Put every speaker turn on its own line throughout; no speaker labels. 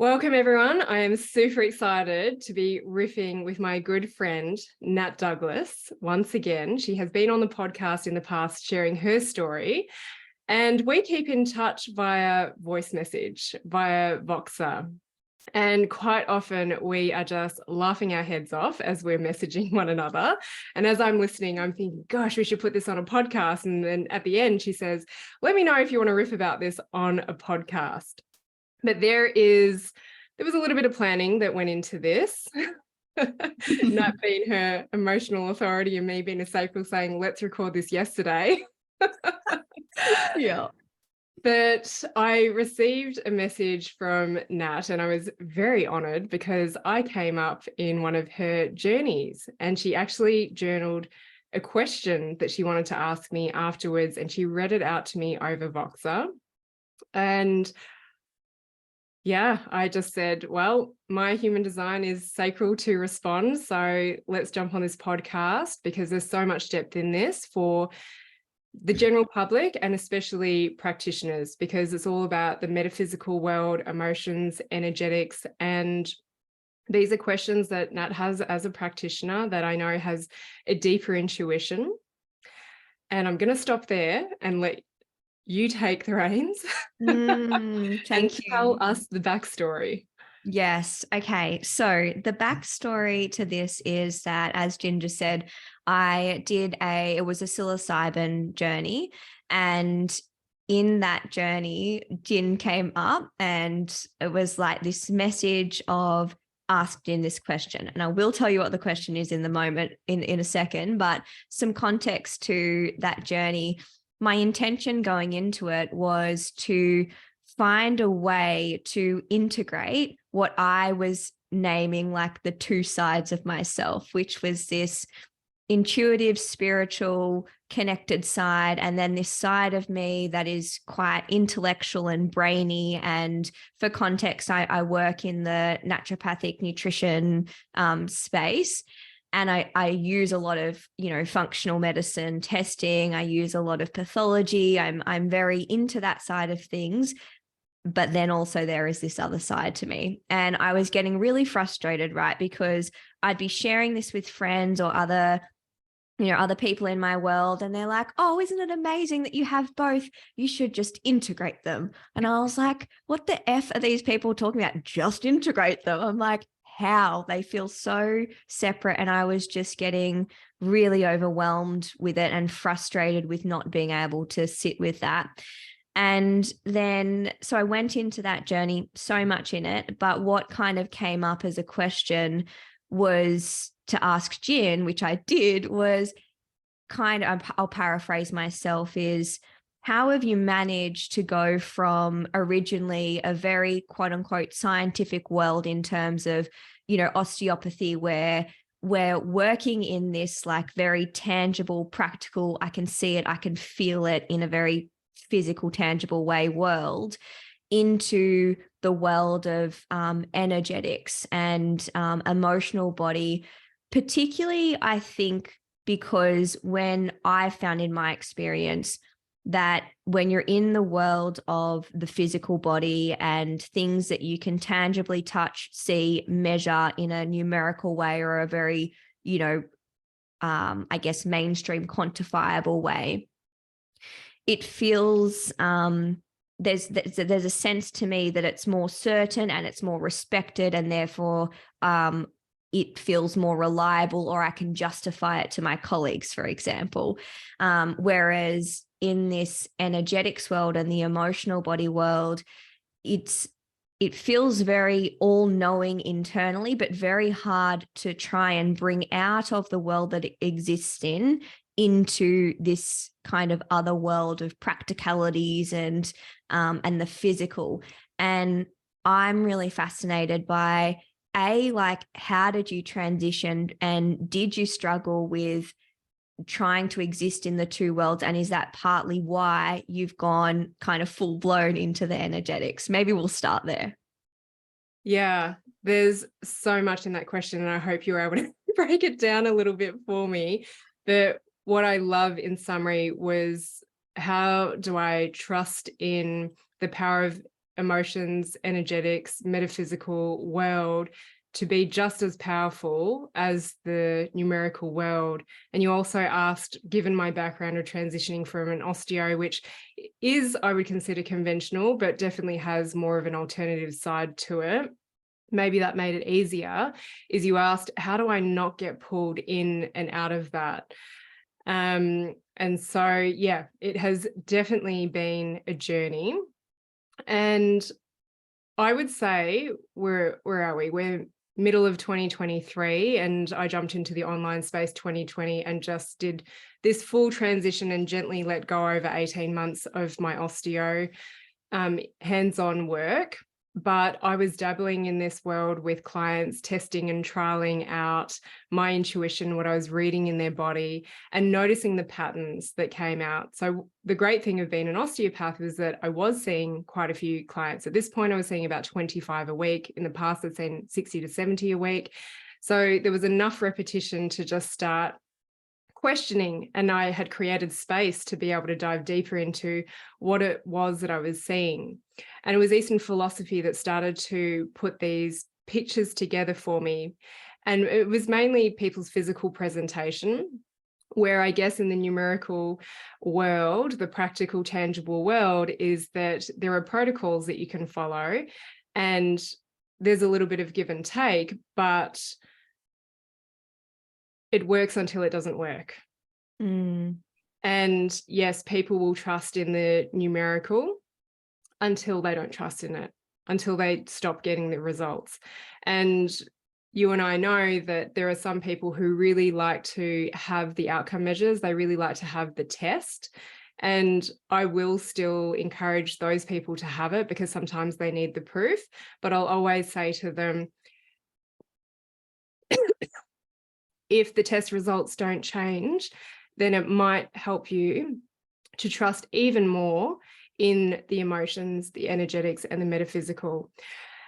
Welcome, everyone. I am super excited to be riffing with my good friend, Nat Douglas. Once again, she has been on the podcast in the past sharing her story, and we keep in touch via voice message, via Voxer. And quite often we are just laughing our heads off as we're messaging one another. And as I'm listening, I'm thinking, gosh, we should put this on a podcast. And then at the end, she says, let me know if you want to riff about this on a podcast. But there was a little bit of planning that went into this. Nat being her emotional authority and me being a sacral saying, let's record this yesterday.
Yeah.
But I received a message from Nat and I was very honored because I came up in one of her journeys and she actually journaled a question that she wanted to ask me afterwards, and she read it out to me over Voxer. And yeah, I just said, well, my human design is sacral to respond. So let's jump on this podcast because there's so much depth in this for the general public and especially practitioners, because it's all about the metaphysical world, emotions, energetics. And these are questions that Nat has as a practitioner that I know has a deeper intuition. And I'm going to stop there and let you take the reins
Thank
and
you.
tell us the backstory.
Yes. Okay. So the backstory to this is that, as Jin just said, it was a psilocybin journey. And in that journey, Jin came up and it was like this message of ask Jin this question. And I will tell you what the question is in the moment in a second, but some context to that journey. My intention going into it was to find a way to integrate what I was naming like the two sides of myself, which was this intuitive, spiritual, connected side, and then this side of me that is quite intellectual and brainy. And for context, I work in the naturopathic nutrition space. And I use a lot of, functional medicine testing. I use a lot of pathology. I'm very into that side of things. But then also there is this other side to me. And I was getting really frustrated, right? Because I'd be sharing this with friends or other people in my world. And they're like, oh, isn't it amazing that you have both? You should just integrate them. And I was like, what the F are these people talking about? Just integrate them. I'm like, how? They feel so separate. And I was just getting really overwhelmed with it and frustrated with not being able to sit with that. And then, so I went into that journey, so much in it, but what kind of came up as a question was to ask Jin, which I did, was I'll paraphrase myself, is how have you managed to go from originally a very quote unquote scientific world in terms of, osteopathy, where we're working in this like very tangible, practical, I can see it, I can feel it in a very physical, tangible way world, into the world of energetics and emotional body, particularly, I think, because when I found in my experience that when you're in the world of the physical body and things that you can tangibly touch, see, measure in a numerical way or a very, I guess, mainstream quantifiable way, it feels there's a sense to me that it's more certain and it's more respected, and therefore it feels more reliable, or I can justify it to my colleagues, for example. Whereas in this energetics world and the emotional body world, it feels very all-knowing internally, but very hard to try and bring out of the world that it exists in into this kind of other world of practicalities and the physical. And I'm really fascinated by like, how did you transition, and did you struggle with trying to exist in the two worlds? And is that partly why you've gone kind of full blown into the energetics? Maybe we'll start there.
Yeah, there's so much in that question, and I hope you're able to break it down a little bit for me. But what I love in summary was, how do I trust in the power of emotions, energetics, metaphysical world to be just as powerful as the numerical world. And you also asked, given my background of transitioning from an osteo, which is, I would consider, conventional, but definitely has more of an alternative side to it, maybe that made it easier, is you asked, how do I not get pulled in and out of that? And so, yeah, it has definitely been a journey. And I would say, where are we? We're middle of 2023, and I jumped into the online space 2020 and just did this full transition and gently let go over 18 months of my osteo hands-on work. But I was dabbling in this world with clients, testing and trialing out my intuition, what I was reading in their body, and noticing the patterns that came out. So the great thing of being an osteopath is that I was seeing quite a few clients. At this point, I was seeing about 25 a week. In the past, I'd seen 60 to 70 a week. So there was enough repetition to just start questioning, and I had created space to be able to dive deeper into what it was that I was seeing. And it was Eastern philosophy that started to put these pictures together for me. And it was mainly people's physical presentation, where I guess in the numerical world, the practical, tangible world, is that there are protocols that you can follow, and there's a little bit of give and take, but it works until it doesn't work. And yes, people will trust in the numerical until they don't trust in it, until they stop getting the results. And you and I know that there are some people who really like to have the outcome measures. They really like to have the test. And I will still encourage those people to have it because sometimes they need the proof. But I'll always say to them, if the test results don't change, then it might help you to trust even more in the emotions, the energetics, and the metaphysical.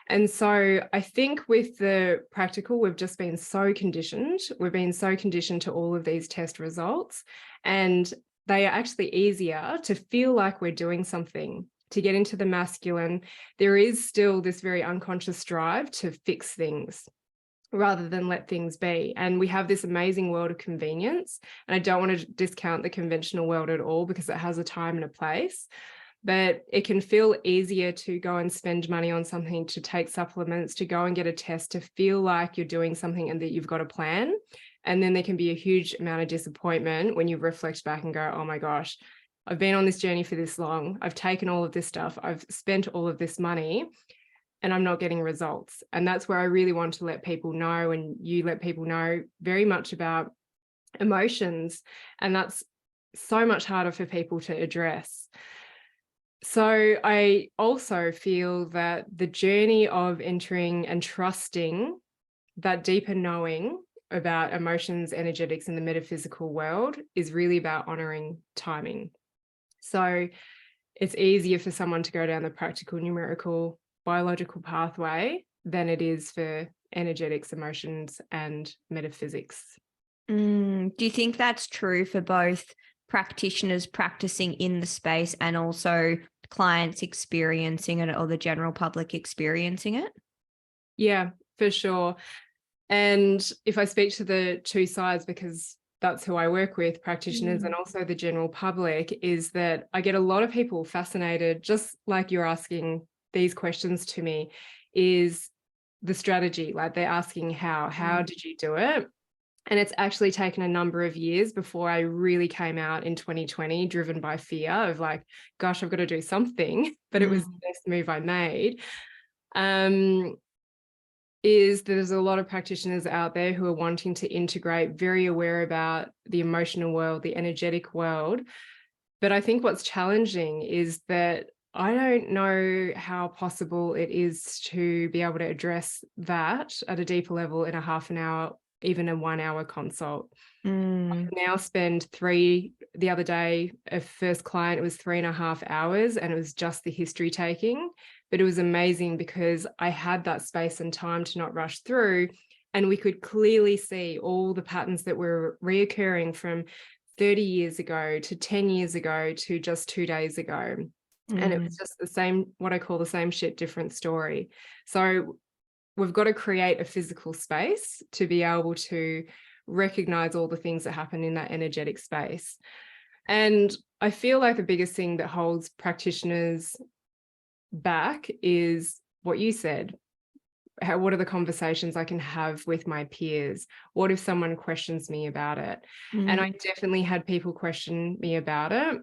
And so I think with the practical, we've just been so conditioned. We've been so conditioned to all of these test results, and they are actually easier to feel like we're doing something. To get into the masculine, there is still this very unconscious drive to fix things rather than let things be. And we have this amazing world of convenience. And I don't want to discount the conventional world at all because it has a time and a place. But it can feel easier to go and spend money on something, to take supplements, to go and get a test, to feel like you're doing something and that you've got a plan. And then there can be a huge amount of disappointment when you reflect back and go, oh my gosh, I've been on this journey for this long. I've taken all of this stuff. I've spent all of this money, and I'm not getting results. And that's where I really want to let people know, and you let people know very much about emotions. And that's so much harder for people to address. So I also feel that the journey of entering and trusting that deeper knowing about emotions, energetics, and the metaphysical world is really about honoring timing. So it's easier for someone to go down the practical, numerical, biological pathway than it is for energetics, emotions, and metaphysics.
Do you think that's true for both practitioners practicing in the space and also clients experiencing it, or the general public experiencing it?
Yeah, for sure. And if I speak to the two sides, because that's who I work with, practitioners and also the general public, is that I get a lot of people fascinated, just like you're asking these questions to me, is the strategy. Like they're asking how did you do it? And it's actually taken a number of years before I really came out in 2020, driven by fear of like, gosh, I've got to do something. But it was the best move I made. Is there's a lot of practitioners out there who are wanting to integrate, very aware about the emotional world, the energetic world. But I think what's challenging is that I don't know how possible it is to be able to address that at a deeper level in a half an hour, even a 1 hour consult. I now spend the other day, a first client, it was 3.5 hours, and it was just the history taking. But it was amazing because I had that space and time to not rush through, and we could clearly see all the patterns that were reoccurring from 30 years ago to 10 years ago to just 2 days ago. And it was just the same, what I call the same shit, different story. So we've got to create a physical space to be able to recognize all the things that happen in that energetic space. And I feel like the biggest thing that holds practitioners back is what you said. What are the conversations I can have with my peers? What if someone questions me about it? And I definitely had people question me about it.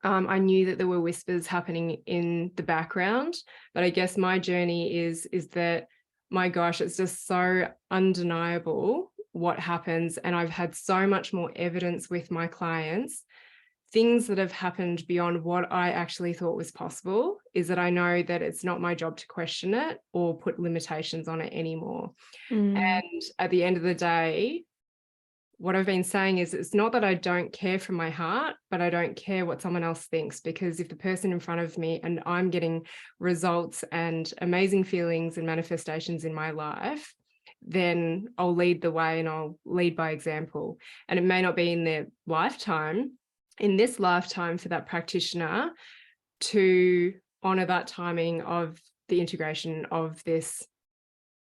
I knew that there were whispers happening in the background, but I guess my journey is that, my gosh, it's just so undeniable what happens. And I've had so much more evidence with my clients, things that have happened beyond what I actually thought was possible, is that I know that it's not my job to question it or put limitations on it anymore. And at the end of the day, what I've been saying is, it's not that I don't care from my heart, but I don't care what someone else thinks, because if the person in front of me and I'm getting results and amazing feelings and manifestations in my life, then I'll lead the way and I'll lead by example. And it may not be in their lifetime, in this lifetime, for that practitioner to honor that timing of the integration of this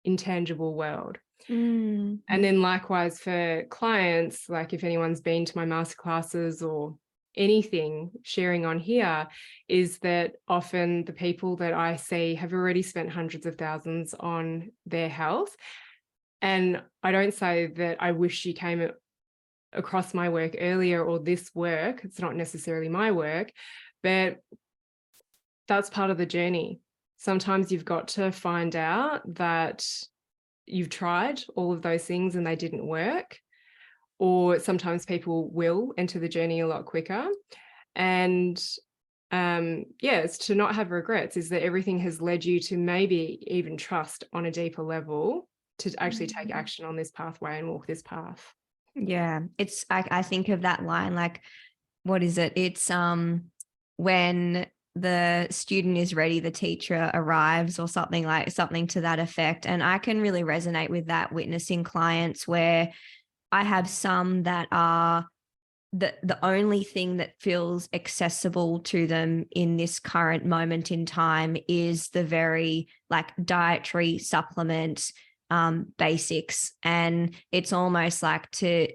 intangible world. And then likewise for clients, like if anyone's been to my masterclasses or anything sharing on here, is that often the people that I see have already spent hundreds of thousands on their health. And I don't say that I wish you came across my work earlier or this work. It's not necessarily my work, but that's part of the journey. Sometimes you've got to find out that you've tried all of those things and they didn't work, or sometimes people will enter the journey a lot quicker. And it's to not have regrets, is that everything has led you to maybe even trust on a deeper level to actually take action on this pathway and walk this path.
Yeah, it's I think of that line, like, what is it? It's when the student is ready, the teacher arrives, or something to that effect. And I can really resonate with that, witnessing clients where I have some that are the only thing that feels accessible to them in this current moment in time is the very like dietary supplement basics. And it's almost like to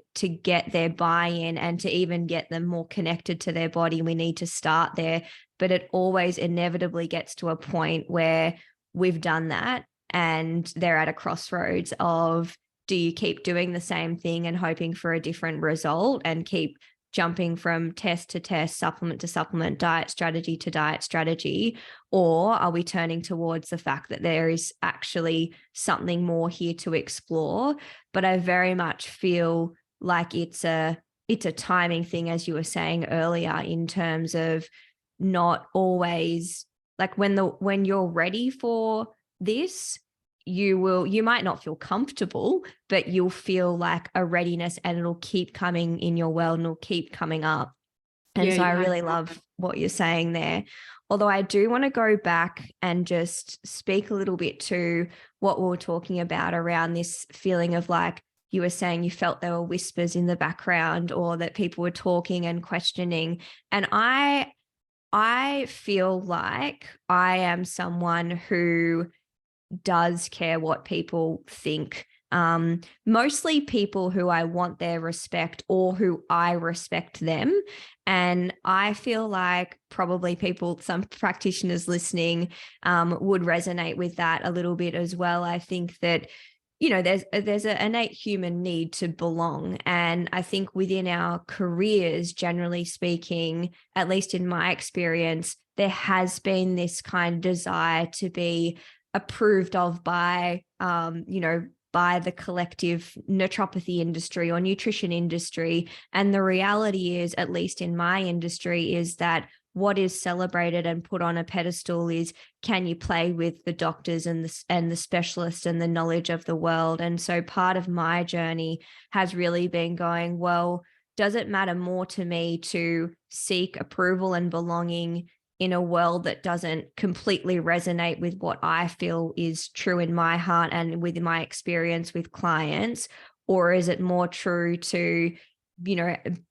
get their buy-in and to even get them more connected to their body, we need to start there. But it always inevitably gets to a point where we've done that and they're at a crossroads of, do you keep doing the same thing and hoping for a different result and keep jumping from test to test, supplement to supplement, diet strategy to diet strategy? Or are we turning towards the fact that there is actually something more here to explore? But I very much feel like it's a timing thing, as you were saying earlier, in terms of not always like when you're ready for this, you might not feel comfortable, but you'll feel like a readiness, and it'll keep coming in your world and it'll keep coming up. And so I really love what you're saying there. Although I do want to go back and just speak a little bit to what we were talking about around this feeling of, like you were saying, you felt there were whispers in the background, or that people were talking and questioning. And I feel like I am someone who does care what people think. Mostly people who I want their respect or who I respect them. And I feel like probably some practitioners listening would resonate with that a little bit as well. I think that, there's an innate human need to belong. And I think within our careers, generally speaking, at least in my experience, there has been this kind of desire to be approved of by, by the collective naturopathy industry or nutrition industry. And the reality is, at least in my industry, is that what is celebrated and put on a pedestal is, can you play with the doctors and the specialists and the knowledge of the world? And so part of my journey has really been going, well, does it matter more to me to seek approval and belonging in a world that doesn't completely resonate with what I feel is true in my heart and with my experience with clients? Or is it more true to,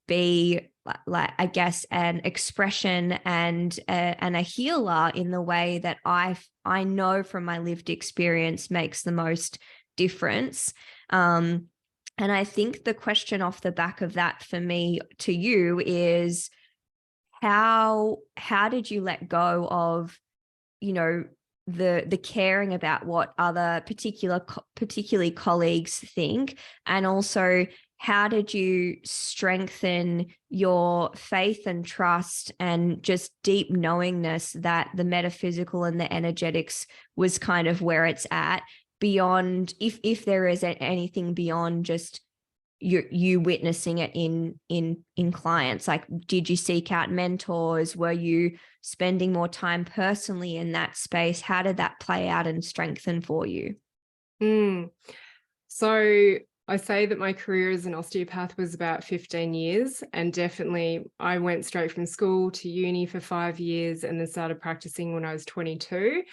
be like I guess an expression and a healer in the way that I know from my lived experience makes the most difference. And I think the question off the back of that for me to you is how did you let go of, you know, the caring about what other particularly colleagues think, and also how did you strengthen your faith and trust and just deep knowingness that the metaphysical and the energetics was kind of where it's at, beyond, if there is anything beyond just you witnessing it in clients? Like, did you seek out mentors? Were you spending more time personally in that space? How did that play out and strengthen for you?
So I say that my career as an osteopath was about 15 years, and definitely I went straight from school to uni for 5 years and then started practicing when I was 22.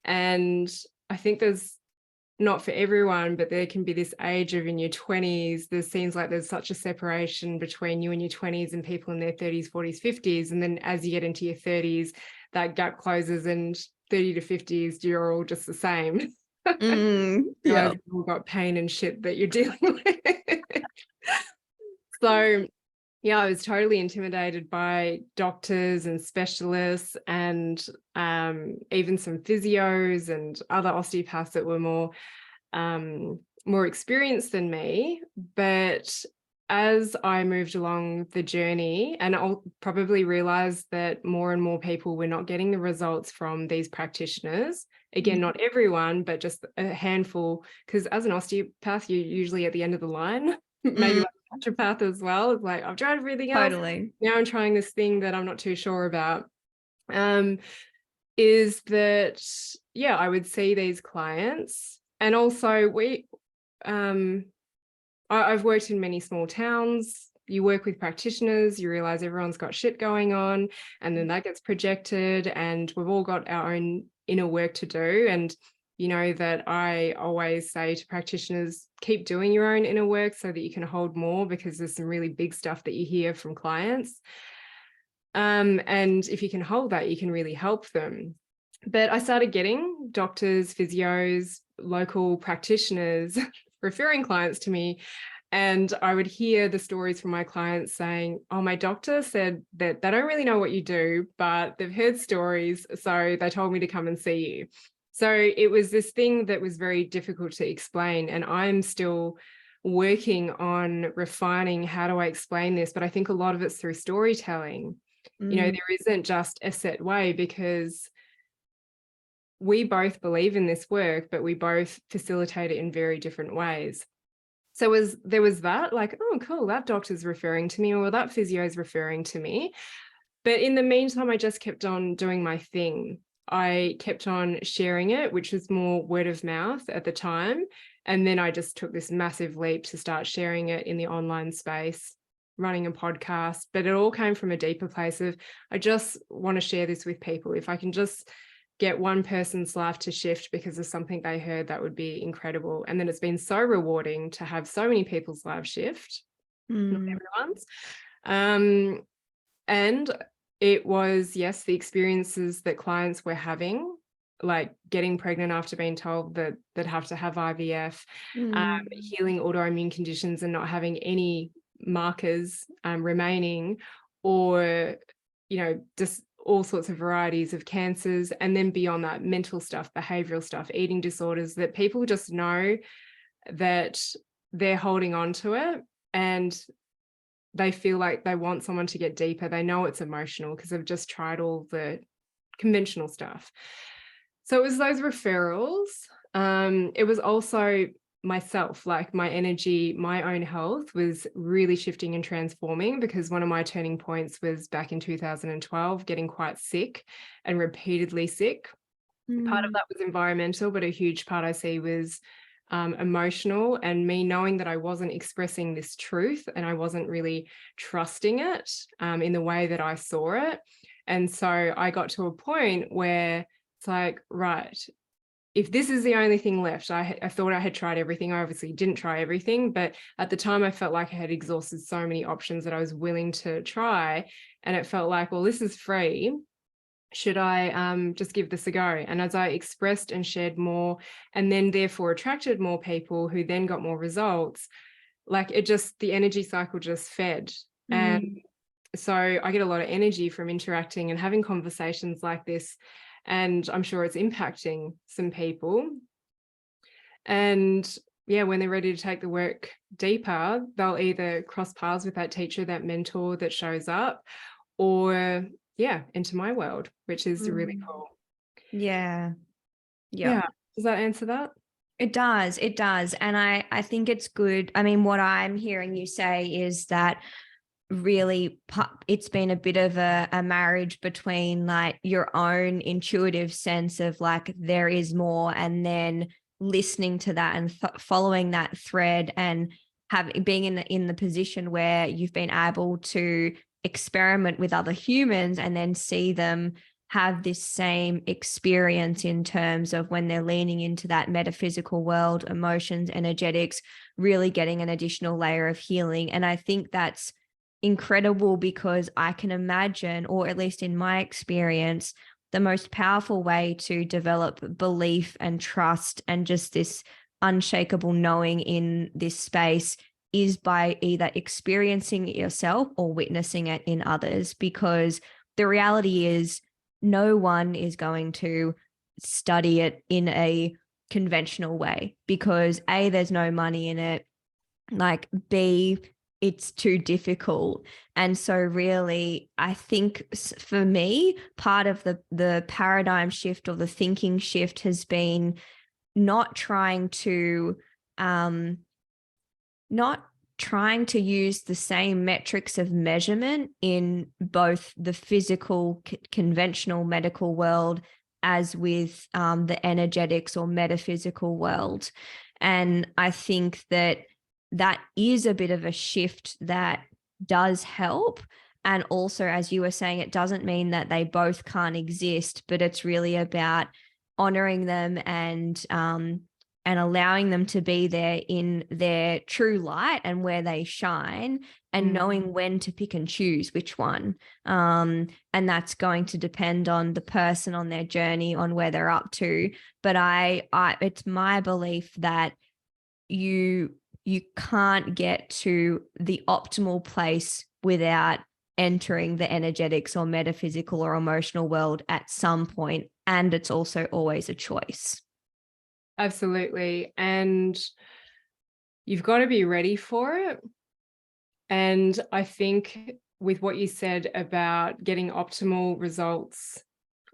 And I think there's, not for everyone, but there can be this age of in your 20s, there seems like there's such a separation between you and your 20s and people in their 30s, 40s, 50s. And then as you get into your 30s, that gap closes, and 30 to 50s, you're all just the same.
Yeah.
You've all got pain and shit that you're dealing with. So yeah, I was totally intimidated by doctors and specialists, and even some physios and other osteopaths that were more experienced than me. But as I moved along the journey, and I'll probably realize that more and more people were not getting the results from these practitioners. Again, not everyone, but just a handful, because as an osteopath, you're usually at the end of the line. Maybe like a naturopath as well. It's like, I've tried everything else.
Totally.
Now I'm trying this thing that I'm not too sure about. Is that, yeah, I would see these clients. And also I've worked in many small towns. You work with practitioners, you realize everyone's got shit going on, and then that gets projected, and we've all got our own inner work to do. And you know that I always say to practitioners, keep doing your own inner work so that you can hold more, because there's some really big stuff that you hear from clients. And if you can hold that, you can really help them. But I started getting doctors, physios, local practitioners referring clients to me. And I would hear the stories from my clients saying, oh, my doctor said that they don't really know what you do, but they've heard stories, so they told me to come and see you. So it was this thing that was very difficult to explain. And I'm still working on refining how do I explain this. But I think a lot of it's through storytelling. You know, there isn't just a set way, because we both believe in this work, but we both facilitate it in very different ways. So there was that, like, oh, cool, that doctor's referring to me, or that physio is referring to me. But in the meantime, I just kept on doing my thing. I kept on sharing it, which was more word of mouth at the time. And then I just took this massive leap to start sharing it in the online space, running a podcast. But it all came from a deeper place of, I just want to share this with people. If I can just get one person's life to shift because of something they heard, that would be incredible. And then it's been so rewarding to have so many people's lives shift, not everyone's. And it was, yes, the experiences that clients were having, like getting pregnant after being told that they'd have to have IVF, healing autoimmune conditions and not having any markers remaining, or, you know, just all sorts of varieties of cancers. And then beyond that, mental stuff, behavioral stuff, eating disorders, that people just know that they're holding on to it, and they feel like they want someone to get deeper. They know it's emotional because they've just tried all the conventional stuff. So it was those referrals. It was also myself, like my energy, my own health was really shifting and transforming, because one of my turning points was back in 2012, getting quite sick and repeatedly sick. Part of that was environmental, but a huge part I see was emotional, and me knowing that I wasn't expressing this truth and I wasn't really trusting it in the way that I saw it. And so I got to a point where it's like, right, if this is the only thing left, I thought I had tried everything. I obviously didn't try everything, but at the time I felt like I had exhausted so many options that I was willing to try. And it felt like, well, this is free. Should I just give this a go? And as I expressed and shared more, and then therefore attracted more people who then got more results, like the energy cycle just fed. And so I get a lot of energy from interacting and having conversations like this. And I'm sure it's impacting some people. And yeah, when they're ready to take the work deeper, they'll either cross paths with that teacher, that mentor that shows up, or into my world, which is really cool.
Yeah.
Yeah. Does that answer that?
It does. It does. And I think it's good. I mean, what I'm hearing you say is that really it's been a bit of a marriage between like your own intuitive sense of like there is more, and then listening to that and following that thread, and being in the position where you've been able to experiment with other humans and then see them have this same experience in terms of when they're leaning into that metaphysical world, emotions, energetics, really getting an additional layer of healing. And I think that's incredible, because I can imagine, or at least in my experience, the most powerful way to develop belief and trust and just this unshakable knowing in this space is by either experiencing it yourself or witnessing it in others. Because the reality is no one is going to study it in a conventional way, because A, there's no money in it, like B, it's too difficult. And so really, I think for me, part of the paradigm shift or the thinking shift has been not trying to use the same metrics of measurement in both the physical, conventional medical world as with the energetics or metaphysical world. And I think that is a bit of a shift that does help. And also, as you were saying, it doesn't mean that they both can't exist, but it's really about honoring them and allowing them to be there in their true light and where they shine, and knowing when to pick and choose which one. And that's going to depend on the person, on their journey, on where they're up to. But it's my belief that you can't get to the optimal place without entering the energetics or metaphysical or emotional world at some point. And it's also always a choice.
Absolutely. And you've got to be ready for it. And I think with what you said about getting optimal results,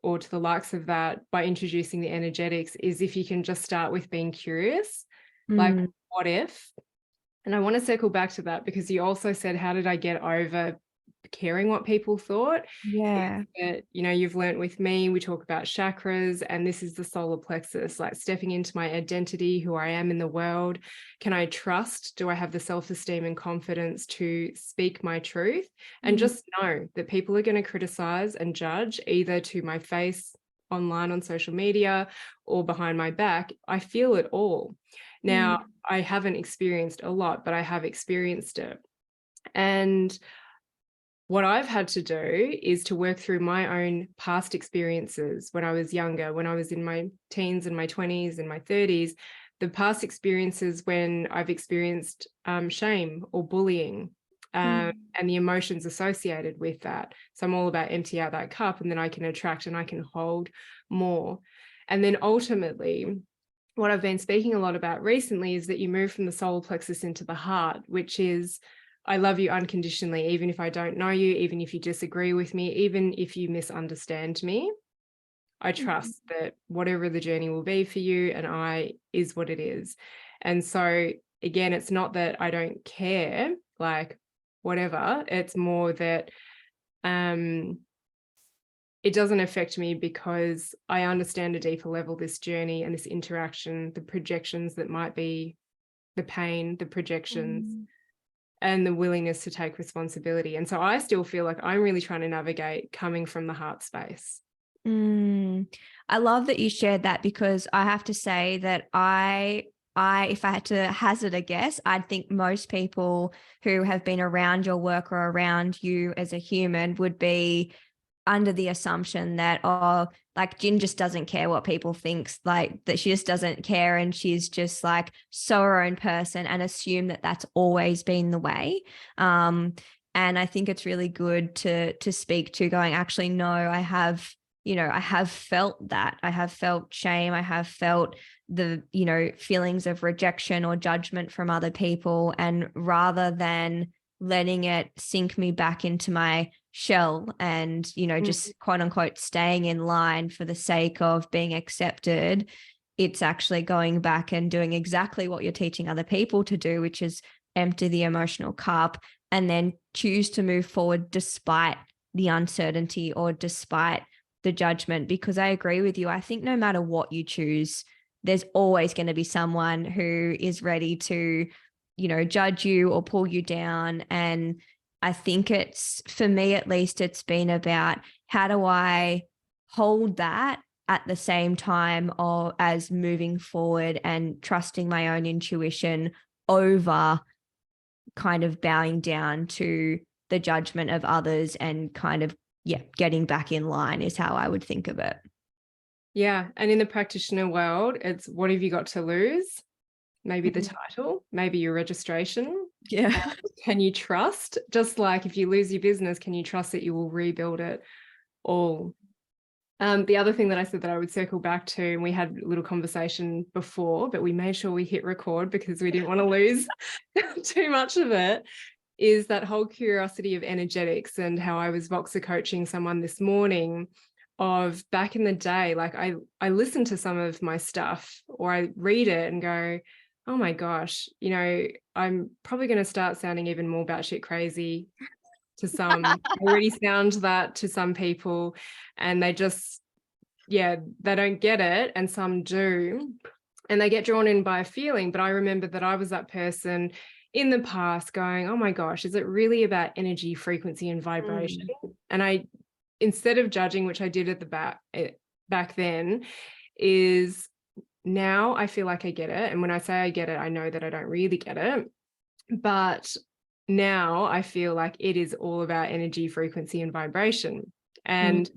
or to the likes of that, by introducing the energetics, is if you can just start with being curious, like what if? And I want to circle back to that, because you also said, how did I get over caring what people thought?
Yeah.
That, you've learned with me, we talk about chakras, and this is the solar plexus, like stepping into my identity, who I am in the world. Can I trust? Do I have the self-esteem and confidence to speak my truth? And just know that people are going to criticize and judge, either to my face, online on social media, or behind my back. I feel it all. Now, I haven't experienced a lot, but I have experienced it. And what I've had to do is to work through my own past experiences when I was younger, when I was in my teens and my 20s and my 30s, the past experiences when I've experienced shame or bullying, and the emotions associated with that. So I'm all about empty out that cup, and then I can attract and I can hold more. And then ultimately, what I've been speaking a lot about recently is that you move from the solar plexus into the heart, which is, I love you unconditionally, even if I don't know you, even if you disagree with me, even if you misunderstand me. I trust that whatever the journey will be for you and I is what it is. And so again, it's not that I don't care, like whatever, it's more that it doesn't affect me, because I understand a deeper level this journey and this interaction, the projections that might be, the pain, the projections, and the willingness to take responsibility. And so I still feel like I'm really trying to navigate coming from the heart space.
I love that you shared that, because I have to say that if I had to hazard a guess, I'd think most people who have been around your work or around you as a human would be under the assumption that, oh, like Jin just doesn't care what people think, like that she just doesn't care and she's just like so her own person, and assume that that's always been the way. And I think it's really good to speak to going, actually, no, I have felt that. I have felt shame. I have felt the, feelings of rejection or judgment from other people. And rather than letting it sink me back into my shell and, just quote unquote staying in line for the sake of being accepted, it's actually going back and doing exactly what you're teaching other people to do, which is empty the emotional cup and then choose to move forward despite the uncertainty or despite the judgment. Because I agree with you. I think no matter what you choose, there's always going to be someone who is ready to, judge you or pull you down. And I think it's, for me at least, it's been about how do I hold that at the same time as moving forward and trusting my own intuition over kind of bowing down to the judgment of others, and kind of, getting back in line is how I would think of it.
Yeah. And in the practitioner world, it's what have you got to lose? Maybe the title, maybe your registration.
Yeah.
Can you trust? Just like if you lose your business, can you trust that you will rebuild it all? The other thing that I said that I would circle back to, and we had a little conversation before, but we made sure we hit record because we didn't want to lose too much of it, is that whole curiosity of energetics, and how I was voxer coaching someone this morning of back in the day. Like I listen to some of my stuff or I read it and go, oh my gosh, I'm probably going to start sounding even more batshit crazy to some. I already sound that to some people, and they just, they don't get it, and some do, and they get drawn in by a feeling. But I remember that I was that person in the past going, oh my gosh, is it really about energy, frequency, and vibration? And I, instead of judging, which I did at the back then, is now I feel like I get it. And when I say I get it, I know that I don't really get it. But now I feel like it is all about energy, frequency, and vibration. And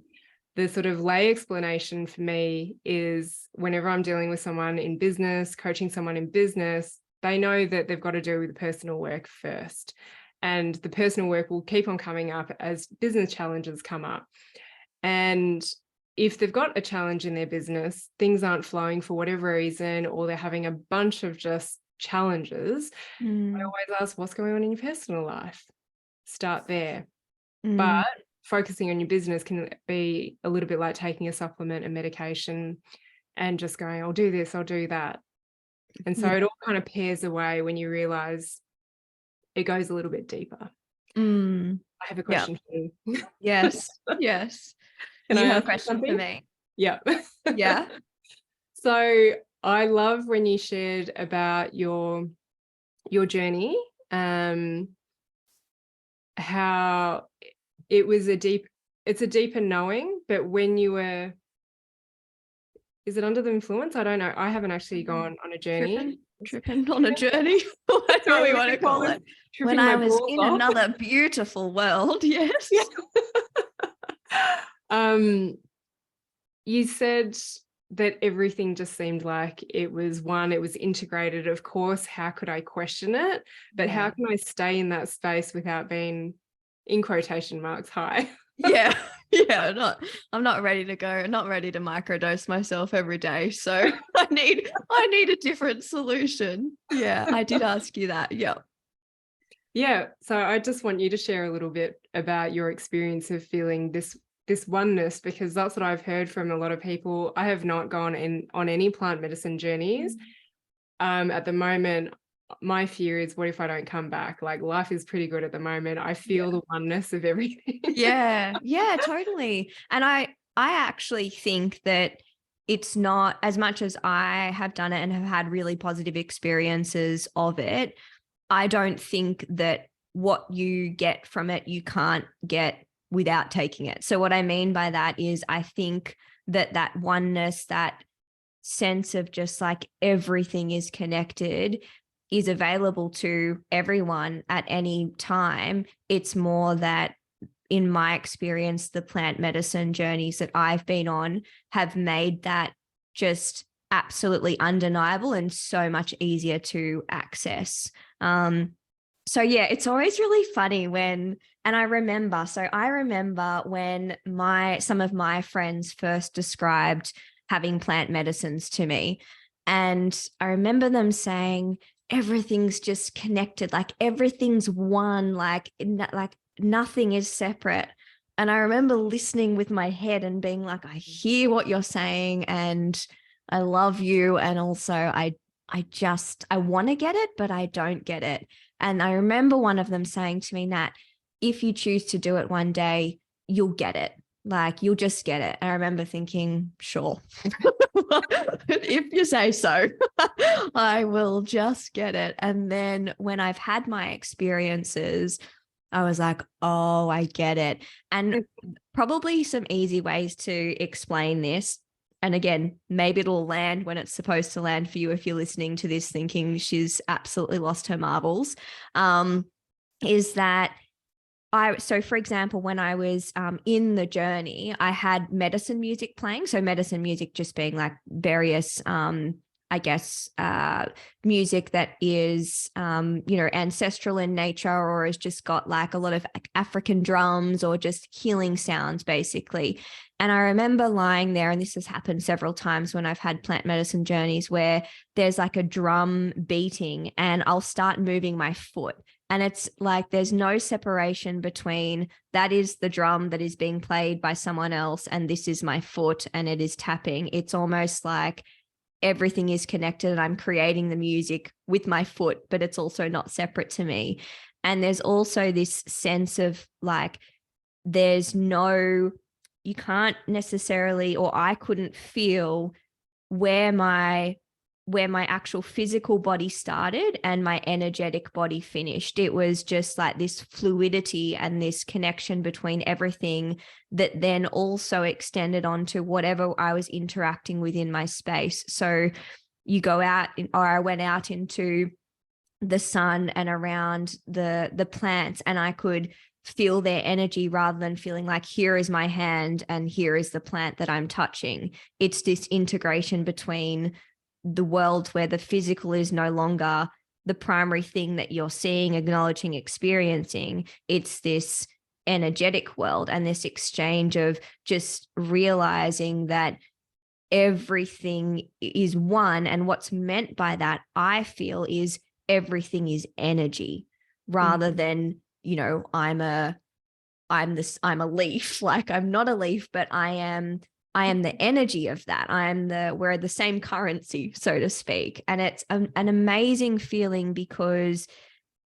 the sort of lay explanation for me is, whenever I'm dealing with someone in business, coaching someone in business, they know that they've got to do with the personal work first. And the personal work will keep on coming up as business challenges come up. And if they've got a challenge in their business, things aren't flowing for whatever reason, or they're having a bunch of just challenges, I always ask, what's going on in your personal life? Start there. But focusing on your business can be a little bit like taking a supplement, a medication, and just going, I'll do this, I'll do that. And so it all kind of pairs away when you realize it goes a little bit deeper. I have a question for you.
Yes.
Can
you
I
have
ask
a question
something?
for me?
Yeah.
Yeah.
So I love when you shared about your journey, how it was it's a deeper knowing, but when you were, is it under the influence? I don't know. I haven't actually gone on a journey.
Tripping on a journey. Whatever we want to call it. When I was in another beautiful world. Yes.
You said that everything just seemed like it was integrated. Of course, how could I question it? But how can I stay in that space without being, in quotation marks, high?
I'm not ready to go, not ready to microdose myself every day. So I need a different solution. Yeah, I did ask you that. Yeah.
So I just want you to share a little bit about your experience of feeling this oneness, because that's what I've heard from a lot of people. I have not gone on any plant medicine journeys. At the moment, my fear is, what if I don't come back? Like, life is pretty good at the moment. I feel the oneness of everything.
Yeah, totally. And I actually think that it's not, as much as I have done it and have had really positive experiences of it, I don't think that what you get from it, you can't get without taking it. So what I mean by that is I think that oneness, that sense of just like everything is connected, is available to everyone at any time. It's more that, in my experience, the plant medicine journeys that I've been on have made that just absolutely undeniable and so much easier to access. So yeah, it's always really funny when, and I remember when some of my friends first described having plant medicines to me. And I remember them saying, everything's just connected, like everything's one, like nothing is separate. And I remember listening with my head and being like, I hear what you're saying and I love you. And also I want to get it, but I don't get it. And I remember one of them saying to me, Nat, if you choose to do it one day, you'll get it. Like, you'll just get it. And I remember thinking, sure, if you say so, I will just get it. And then when I've had my experiences, I was like, oh, I get it. And probably some easy ways to explain this. And again, maybe it'll land when it's supposed to land for you if you're listening to this thinking she's absolutely lost her marbles, is that so for example, when I was in the journey, I had medicine music playing. So medicine music just being like various, music that is, ancestral in nature, or has just got like a lot of African drums or just healing sounds, basically. And I remember lying there, and this has happened several times when I've had plant medicine journeys, where there's like a drum beating and I'll start moving my foot. And it's like there's no separation between that is the drum that is being played by someone else and this is my foot and it is tapping. It's almost like everything is connected and I'm creating the music with my foot, but it's also not separate to me. And there's also this sense of like you can't necessarily, or I couldn't feel where my actual physical body started and my energetic body finished. It was just like this fluidity and this connection between everything that then also extended onto whatever I was interacting with in my space. So you go out, or I went out into the sun and around the plants, and I could feel their energy rather than feeling like here is my hand and here is the plant that I'm touching. It's this integration between the world where the physical is no longer the primary thing that you're seeing, acknowledging, experiencing. It's this energetic world and this exchange of just realizing that everything is one. And what's meant by that, I feel, is everything is energy rather than, I'm a leaf. Like, I'm not a leaf, but I am the energy of that. we're the same currency, so to speak. And it's an amazing feeling because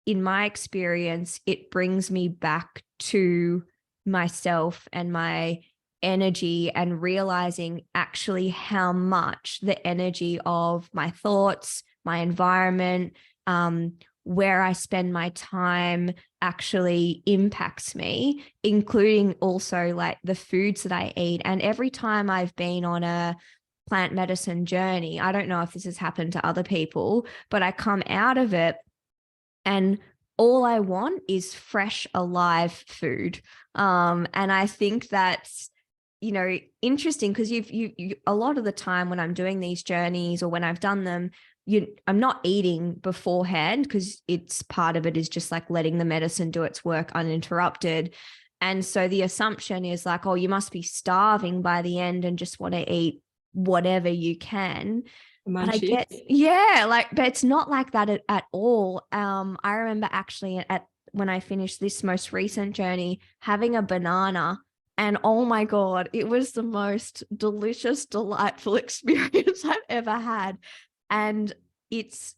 in my experience, it brings me back to myself and my energy, and realizing actually how much the energy of my thoughts, my environment, where I spend my time actually impacts me, including also like the foods that I eat. And every time I've been on a plant medicine journey, I don't know if this has happened to other people, but I come out of it and all I want is fresh, alive food. And I think that's, interesting because you a lot of the time when I'm doing these journeys or when I've done them, I'm not eating beforehand because it's part of it is just like letting the medicine do its work uninterrupted. And so the assumption is like, oh, you must be starving by the end and just want to eat whatever you can. But but it's not like that at all. I remember actually when I finished this most recent journey, having a banana. And oh my God, it was the most delicious, delightful experience I've ever had. And it's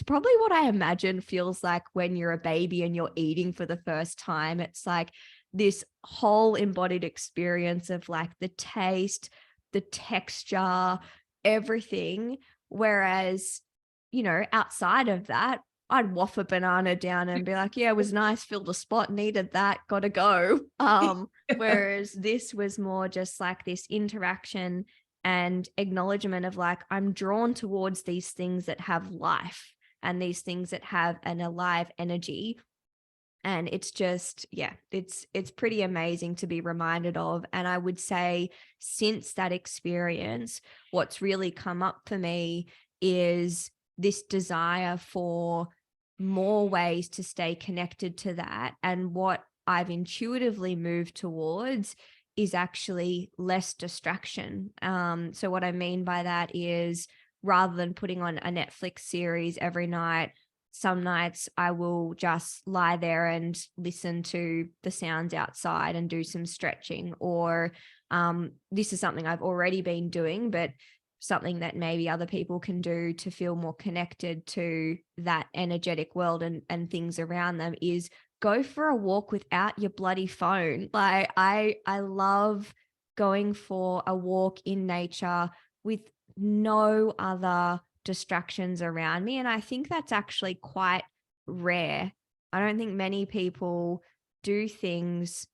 probably what I imagine feels like when you're a baby and you're eating for the first time. It's like this whole embodied experience of like the taste, the texture, everything. Whereas, outside of that, I'd waff a banana down and be like, yeah, it was nice, filled a spot, needed that, gotta go. Whereas this was more just like this interaction and acknowledgement of like, I'm drawn towards these things that have life and these things that have an alive energy. And it's just, yeah, it's pretty amazing to be reminded of. And I would say since that experience, what's really come up for me is this desire for more ways to stay connected to that. And what I've intuitively moved towards is actually less distraction. So what I mean by that is, rather than putting on a Netflix series every night, some nights I will just lie there and listen to the sounds outside and do some stretching. Or this is something I've already been doing, but something that maybe other people can do to feel more connected to that energetic world and things around them is go for a walk without your bloody phone. Like I love going for a walk in nature with no other distractions around me. And I think that's actually quite rare. I don't think many people do things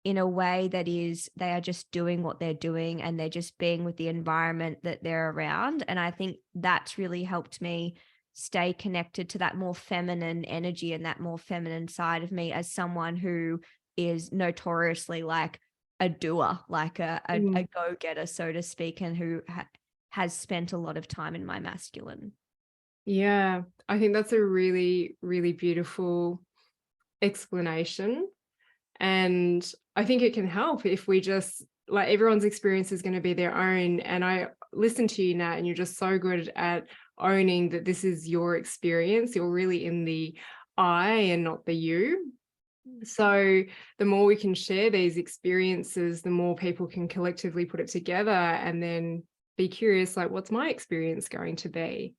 in a way that is, they are just doing what they're doing and they're just being with the environment that they're around. And I think that's really helped me stay connected to that more feminine energy and that more feminine side of me as someone who is notoriously like a doer, like a go-getter, so to speak, and who has spent a lot of time in my masculine.
Yeah, I think that's a really, really beautiful explanation. And I think it can help if we just, like, everyone's experience is going to be their own. And I listen to you, Nat, and you're just so good at owning that this is your experience. You're really in the I and not the you. So the more we can share these experiences, the more people can collectively put it together and then be curious, like, what's my experience going to be?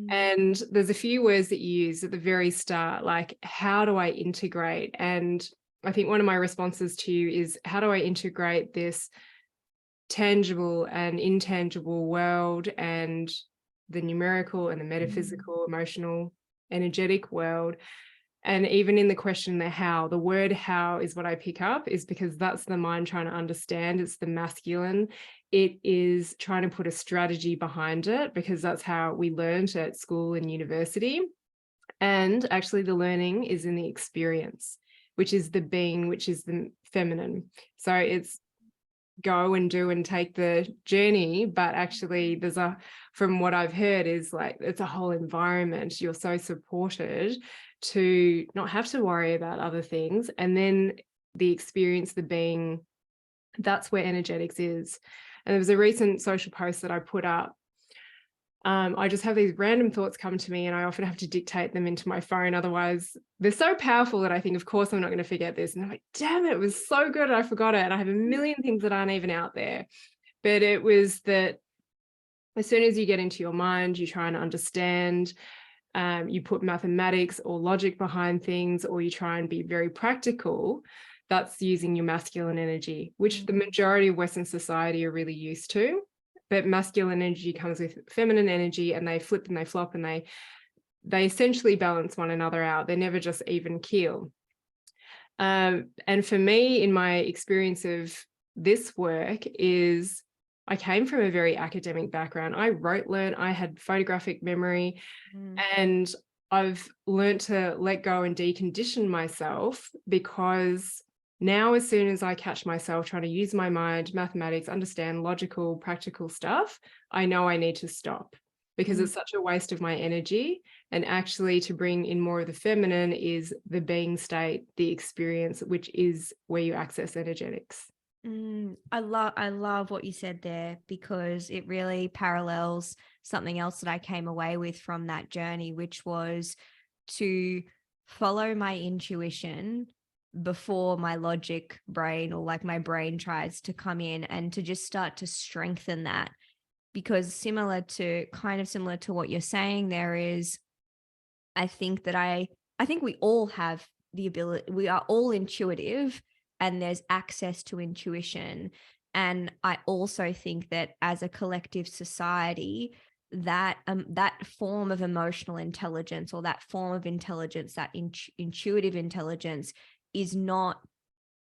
And there's a few words that you use at the very start, like, how do I integrate? And I think one of my responses to you is, how do I integrate this tangible and intangible world and the numerical and the metaphysical, emotional, energetic world? And even in the question, the word how is what I pick up, is because that's the mind trying to understand. It's the masculine. It is trying to put a strategy behind it, because that's how we learned at school and university. And actually the learning is in the experience, which is the being, which is the feminine. So it's go and do and take the journey. But actually from what I've heard, is like, it's a whole environment. You're so supported to not have to worry about other things. And then the experience, the being, that's where energetics is. And there was a recent social post that I put up. I just have these random thoughts come to me, and I often have to dictate them into my phone. Otherwise, they're so powerful that I think, of course, I'm not going to forget this. And I'm like, damn it was so good, I forgot it. And I have a million things that aren't even out there. But it was that as soon as you get into your mind, you try and understand, you put mathematics or logic behind things, or you try and be very practical. That's using your masculine energy, which the majority of Western society are really used to. But masculine energy comes with feminine energy, and they flip and they flop, and they essentially balance one another out. They're never just even keel. And for me, in my experience of this work, is I came from a very academic background. I learned, I had photographic memory, and I've learned to let go and decondition myself, because now, as soon as I catch myself trying to use my mind, mathematics, understand logical, practical stuff, I know I need to stop, because it's such a waste of my energy. And actually, to bring in more of the feminine is the being state, the experience, which is where you access energetics.
I love what you said there, because it really parallels something else that I came away with from that journey, which was to follow my intuition before my logic brain, or like my brain, tries to come in, and to just start to strengthen that. Because kind of similar to what you're saying, there is, I think we all have the ability, we are all intuitive, and there's access to intuition. And I also think that as a collective society, that form of emotional intelligence, or that form of intelligence, that intuitive intelligence, is not,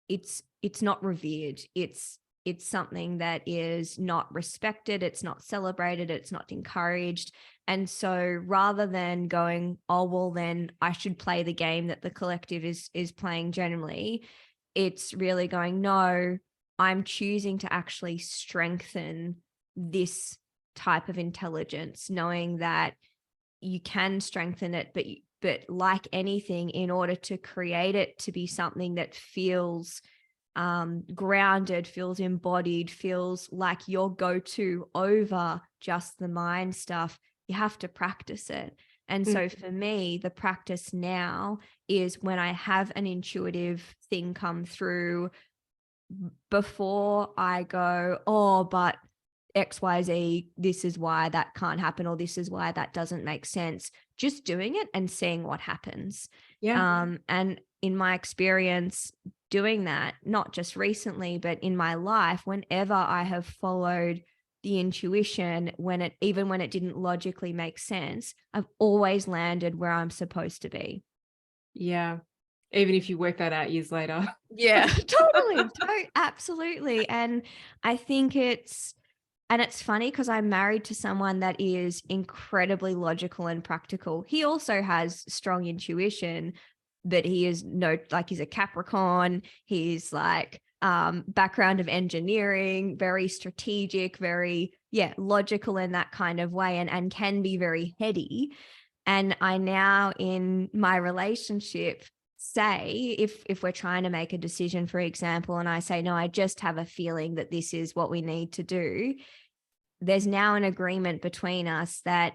it's not revered. It's something that is not respected, it's not celebrated, it's not encouraged. And so rather than going, oh, well, then I should play the game that the collective is playing generally, it's really going, no, I'm choosing to actually strengthen this type of intelligence, knowing that you can strengthen it, but like anything, in order to create it to be something that feels grounded, feels embodied, feels like your go-to over just the mind stuff, you have to practice it. And so for me, the practice now is when I have an intuitive thing come through, before I go, oh, but XYZ, this is why that can't happen, or this is why that doesn't make sense, just doing it and seeing what happens. And in my experience doing that, not just recently, but in my life, whenever I have followed the intuition, even when it didn't logically make sense, I've always landed where I'm supposed to be.
Yeah. Even if you work that out years later.
Yeah, totally. Absolutely. And I think it's funny because I'm married to someone that is incredibly logical and practical. He also has strong intuition, but he's a Capricorn. He's like background of engineering, very strategic, very logical in that kind of way, and can be very heady. And I now, in my relationship, say, if we're trying to make a decision, for example, and I say, no, I just have a feeling that this is what we need to do, there's now an agreement between us that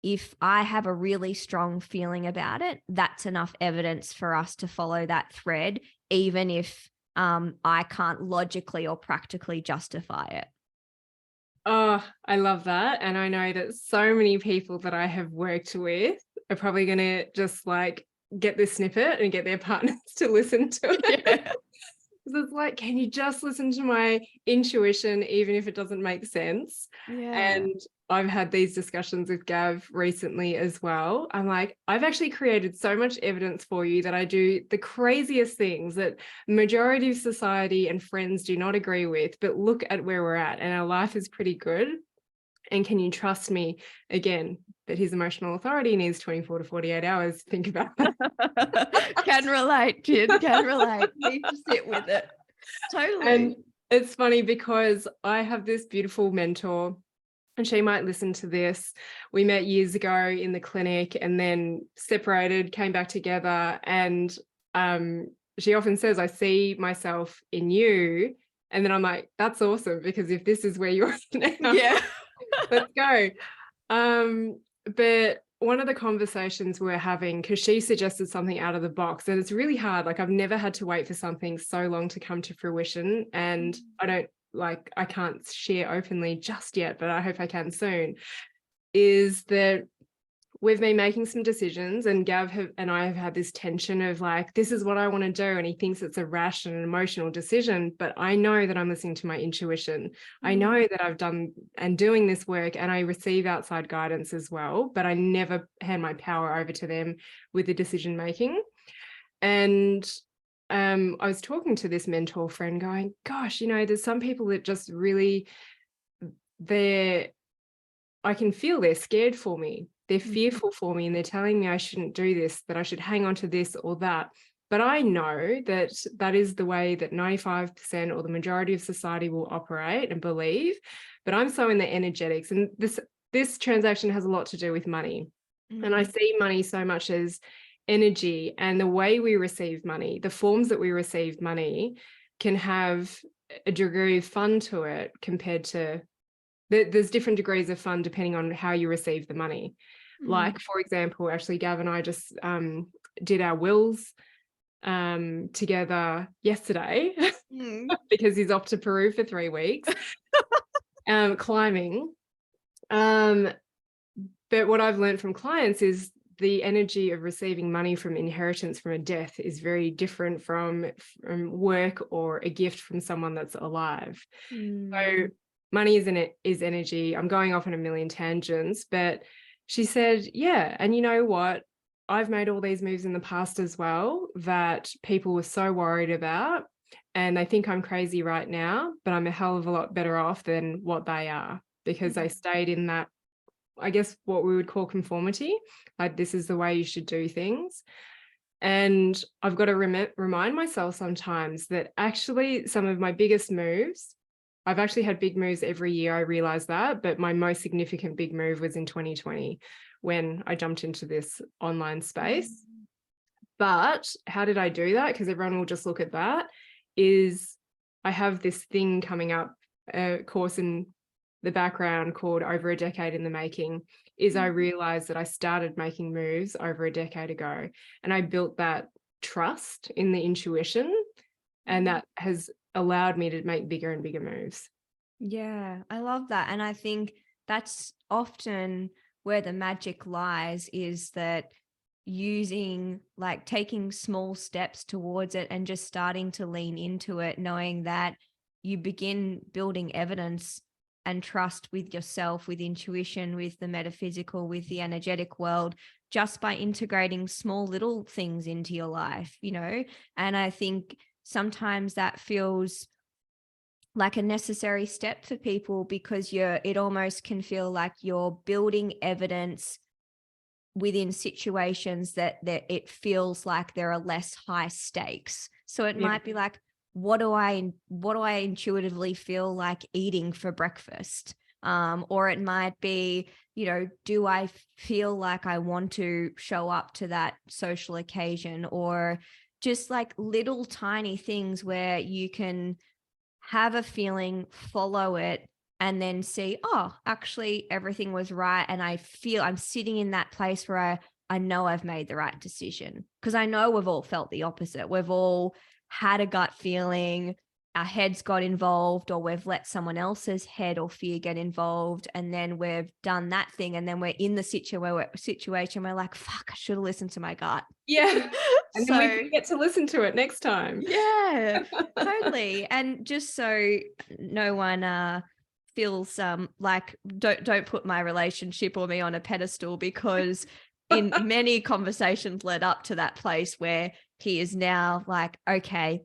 if I have a really strong feeling about it, that's enough evidence for us to follow that thread, even if I can't logically or practically justify it.
Oh, I love that. And I know that so many people that I have worked with are probably going to just like get this snippet and get their partners to listen to it.
Yeah.
It's like, can you just listen to my intuition, even if it doesn't make sense?
Yeah.
And I've had these discussions with Gav recently as well. I'm like, I've actually created so much evidence for you that I do the craziest things that majority of society and friends do not agree with, but look at where we're at and our life is pretty good. And can you trust me? Again, that his emotional authority needs 24 to 48 hours. Think about that.
Can relate, Jin, can relate. Need to sit with it. Totally.
And it's funny because I have this beautiful mentor, and she might listen to this. We met years ago in the clinic and then separated, came back together. And she often says, I see myself in you. And then I'm like, that's awesome, because if this is where you're now,
Yeah.
let's go. But one of the conversations we're having, because she suggested something out of the box, and it's really hard. Like, I've never had to wait for something so long to come to fruition. And I can't share openly just yet, but I hope I can soon, is that we've been making some decisions, and Gav and I have had this tension of like, this is what I want to do. And he thinks it's a rash and an emotional decision, but I know that I'm listening to my intuition. I know that I've done and doing this work, and I receive outside guidance as well, but I never hand my power over to them with the decision making. And I was talking to this mentor friend going, gosh, there's some people that just really, I can feel they're scared for me. They're fearful for me, and they're telling me I shouldn't do this, that I should hang on to this or that. But I know that that is the way that 95% or the majority of society will operate and believe. But I'm so in the energetics, and this transaction has a lot to do with money. And I see money so much as energy, and the way we receive money, the forms that we receive money can have a degree of fun to it compared to there's different degrees of fun depending on how you receive the money. Like, for example, actually, Gav and I just did our wills together yesterday because he's off to Peru for 3 weeks climbing. But what I've learned from clients is the energy of receiving money from inheritance from a death is very different from work or a gift from someone that's alive. So money is energy. I'm going off on a million tangents, but she said, yeah, and you know what? I've made all these moves in the past as well that people were so worried about, and they think I'm crazy right now, but I'm a hell of a lot better off than what they are, because they stayed in that, I guess, what we would call conformity. Like, this is the way you should do things. And I've got to remind myself sometimes that actually some of my biggest moves, I've actually had big moves every year, I realized that, but my most significant big move was in 2020 when I jumped into this online space. But how did I do that? Because everyone will just look at that. Is I have this thing coming up, a course in the background called Over a Decade in the Making. Is I realized that I started making moves over a decade ago, and I built that trust in the intuition, and that has allowed me to make bigger and bigger moves.
Yeah, I love that. And I think that's often where the magic lies, is that taking small steps towards it and just starting to lean into it, knowing that you begin building evidence and trust with yourself, with intuition, with the metaphysical, with the energetic world, just by integrating small little things into your life, And I think sometimes that feels like a necessary step for people, because it almost can feel like you're building evidence within situations that it feels like there are less high stakes. So it might be like, what do I intuitively feel like eating for breakfast? Or it might be, do I feel like I want to show up to that social occasion? Or just like little tiny things where you can have a feeling, follow it, and then see, oh, actually everything was right. And I feel I'm sitting in that place where I know I've made the right decision. Because I know we've all felt the opposite. We've all had a gut feeling, our heads got involved, or we've let someone else's head or fear get involved. And then we've done that thing. And then we're in the situation, we're like, fuck, I should have listened to my gut.
Yeah. And then we get to listen to it next time.
Yeah, totally. And just so no one feels like, don't put my relationship or me on a pedestal, because in many conversations led up to that place where he is now like, okay,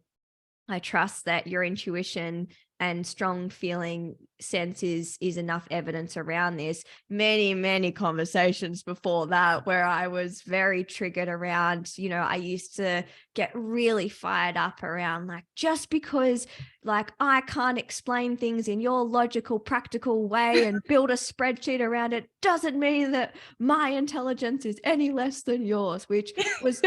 I trust that your intuition and strong feeling sense is enough evidence around this. Many conversations before that where I was very triggered around, I used to get really fired up around like, just because like I can't explain things in your logical, practical way and build a spreadsheet around it doesn't mean that my intelligence is any less than yours, which was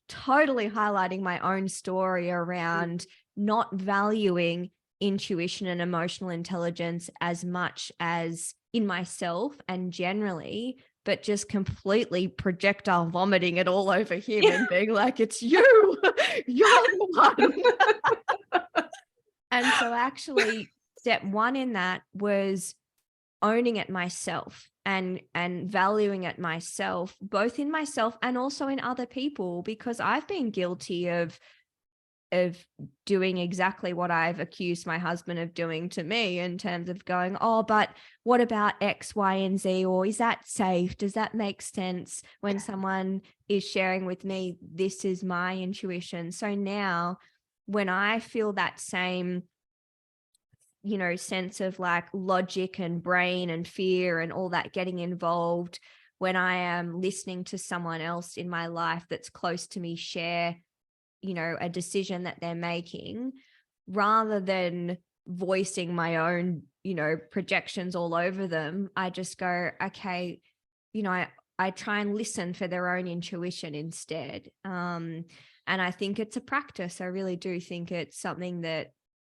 totally highlighting my own story around not valuing intuition and emotional intelligence as much as in myself and generally, but just completely projectile vomiting it all over him and being like, it's you're the one. And so actually step one in that was owning it myself and valuing it myself, both in myself and also in other people, because I've been guilty of doing exactly what I've accused my husband of doing to me, in terms of going, oh, but what about X, Y, and Z? Or is that safe? Does that make sense when someone is sharing with me, this is my intuition? So now when I feel that same, sense of like logic and brain and fear and all that getting involved, when I am listening to someone else in my life that's close to me share a decision that they're making, rather than voicing my own, projections all over them, I just go, okay, I try and listen for their own intuition instead. And I think it's a practice. I really do think it's something that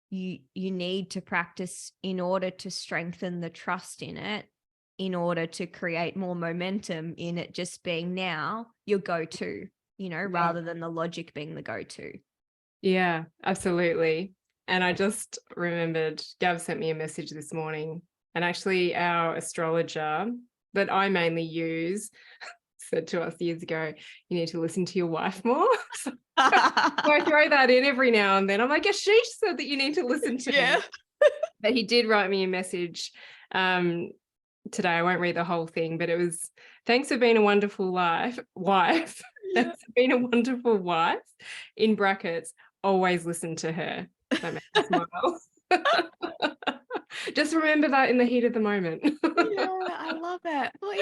you need to practice in order to strengthen the trust in it, in order to create more momentum in it just being now your go-to. Rather than the logic being the go-to.
Yeah, absolutely. And I just remembered Gav sent me a message this morning, and actually our astrologer that I mainly use said to us years ago, you need to listen to your wife more. So I throw that in every now and then. I'm like, yeah, she said that you need to listen to me. But he did write me a message today. I won't read the whole thing, but it was, thanks for being a wonderful wife.
Yeah.
Thanks for being a wonderful wife. In brackets, always listen to her. That makes me smile. Just remember that in the heat of the moment.
Yeah, I love it. Well,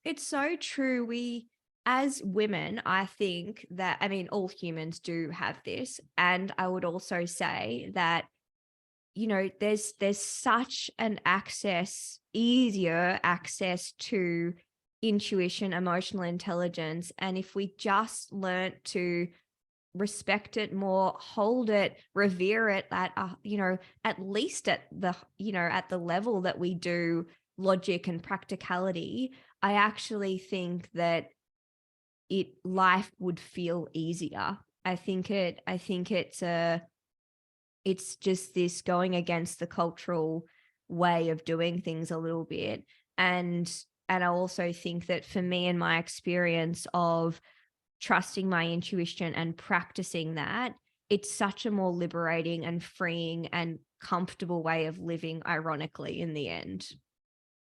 it's so true. We, as women, I think that, I mean, all humans do have this. And I would also say that, there's such an easier access to intuition, emotional intelligence. And if we just learnt to respect it more, hold it, revere it at least at the level that we do logic and practicality, I actually think that life would feel easier. It's just this going against the cultural way of doing things a little bit. And I also think that for me, in my experience of trusting my intuition and practicing that, it's such a more liberating and freeing and comfortable way of living, ironically, in the end.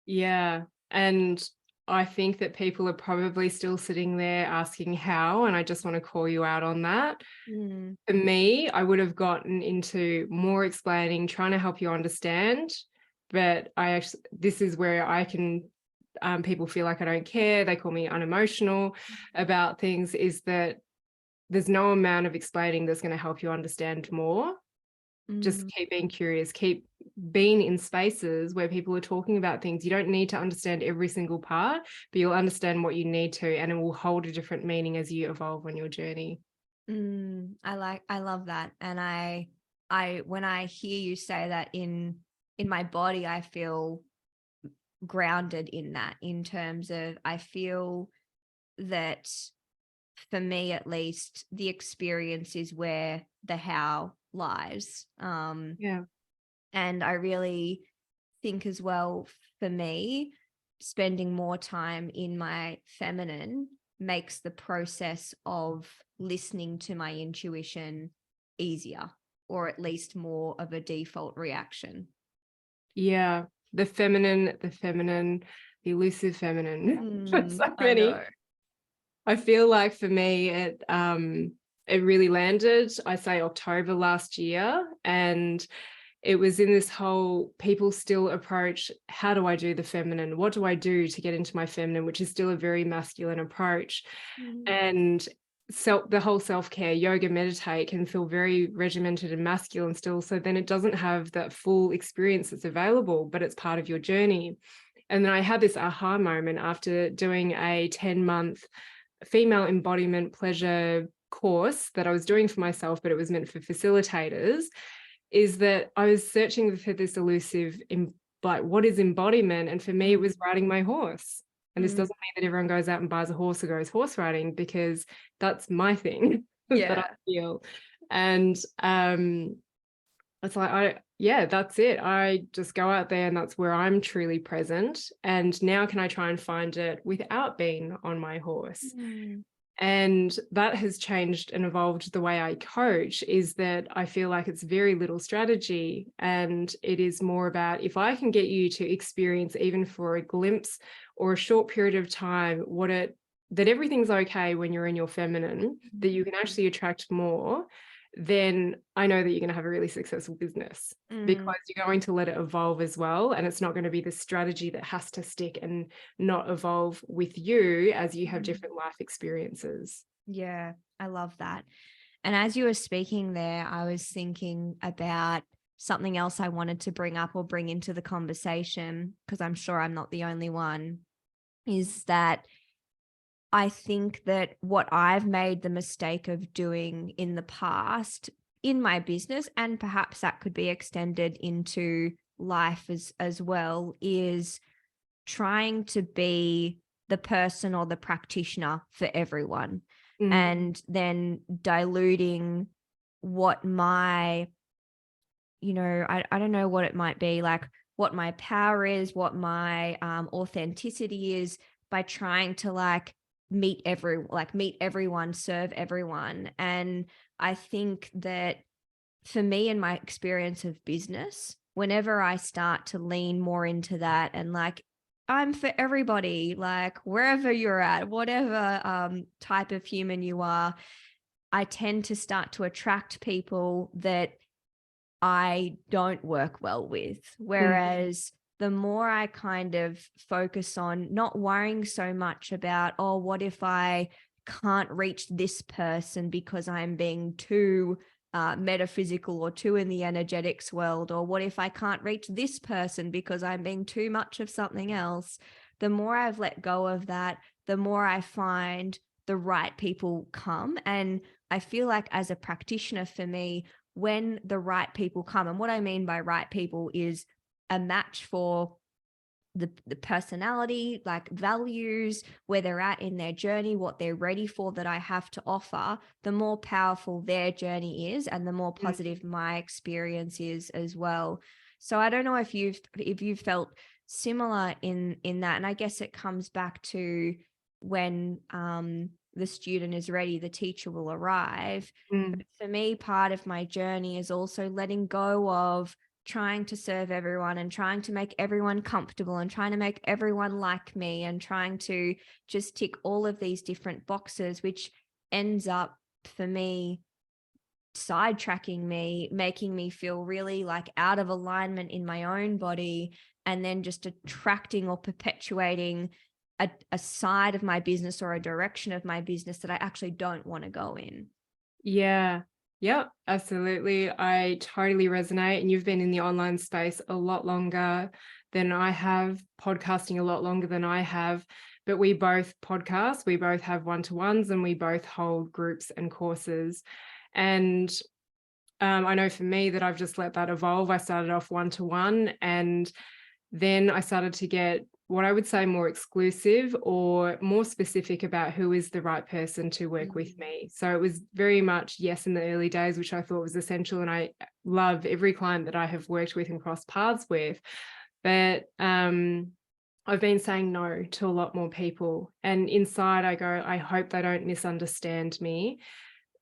Yeah. And I think that people are probably still sitting there asking how, and I just want to call you out on that.
Mm,
For me, I would have gotten into more explaining, trying to help you understand. But this is where I can, people feel like I don't care. They call me unemotional about things, is that there's no amount of explaining that's going to help you understand more. Just
mm,
keep being curious, keep being in spaces where people are talking about things. You don't need to understand every single part, but you'll understand what you need to, and it will hold a different meaning as you evolve on your journey.
I love that. And when I hear you say that, in my body, I feel grounded in that, in terms of, I feel that, for me at least, the experience is where the how lies.
Yeah.
And I really think as well, for me, spending more time in my feminine makes the process of listening to my intuition easier, or at least more of a default reaction.
Yeah. The the elusive feminine. There's so
I
many.
know.
I feel like for me, it really landed, I say October last year. And it was in this whole, people still approach, how do I do the feminine? What do I do to get into my feminine, which is still a very masculine approach.
Mm,
And the whole self-care, yoga, meditate can feel very regimented and masculine still. So then it doesn't have that full experience that's available, but it's part of your journey. And then I had this aha moment after doing a 10-month female embodiment pleasure course that I was doing for myself, but it was meant for facilitators, is that I was searching for this elusive, like, what is embodiment? And for me, it was riding my horse. And this
mm,
doesn't mean that everyone goes out and buys a horse or goes horse riding, because that's my thing that I
yeah.
feel. And it's like, yeah, that's it. I just go out there and that's where I'm truly present. And now can I try and find it without being on my horse?
Mm,
And that has changed and evolved the way I coach, is that I feel like it's very little strategy. And it is more about, if I can get you to experience, even for a glimpse or a short period of time, that everything's okay when you're in your feminine, that you can actually attract more, then I know that you're going to have a really successful business,
mm,
because you're going to let it evolve as well. And it's not going to be the strategy that has to stick and not evolve with you as you have
mm.
different life experiences.
Yeah, I love that. And as you were speaking there, I was thinking about something else I wanted to bring up or bring into the conversation, because I'm sure I'm not the only one, is that I think that what I've made the mistake of doing in the past in my business, and perhaps that could be extended into life as well, is trying to be the person or the practitioner for everyone,
Mm.
and then diluting what my, I don't know what it might be, like what my power is, what my authenticity is, by trying to meet everyone, serve everyone. And I think that for me, in my experience of business, whenever I start to lean more into that and like, I'm for everybody, like wherever you're at, whatever type of human you are, I tend to start to attract people that I don't work well with. Whereas the more I kind of focus on not worrying so much about, oh, what if I can't reach this person because I'm being too metaphysical or too in the energetics world, or what if I can't reach this person because I'm being too much of something else. The more I've let go of that, the more I find the right people come. And I feel like as a practitioner, for me, when the right people come, and what I mean by right people is a match for the personality, like values, where they're at in their journey, what they're ready for that I have to offer, the more powerful their journey is and the more positive my experience is as well. So I don't know if you've felt similar in that. And I guess it comes back to when the student is ready, the teacher will arrive. But for me, part of my journey is also letting go of trying to serve everyone and trying to make everyone comfortable and trying to make everyone like me and trying to just tick all of these different boxes, which ends up for me sidetracking me, making me feel really like out of alignment in my own body, and then just attracting or perpetuating a side of my business or a direction of my business that I actually don't want to go in.
Yeah. Yep, absolutely. I totally resonate. And you've been in the online space a lot longer than I have, podcasting a lot longer than I have. But we both podcast, we both have one-to-ones, and we both hold groups and courses. And I know for me that I've just let that evolve. I started off one-to-one, and then I started to get what I would say more exclusive or more specific about who is the right person to work with me. So it was very much yes in the early days, which I thought was essential. And I love every client that I have worked with and crossed paths with. But I've been saying no to a lot more people. And inside I go, I hope they don't misunderstand me.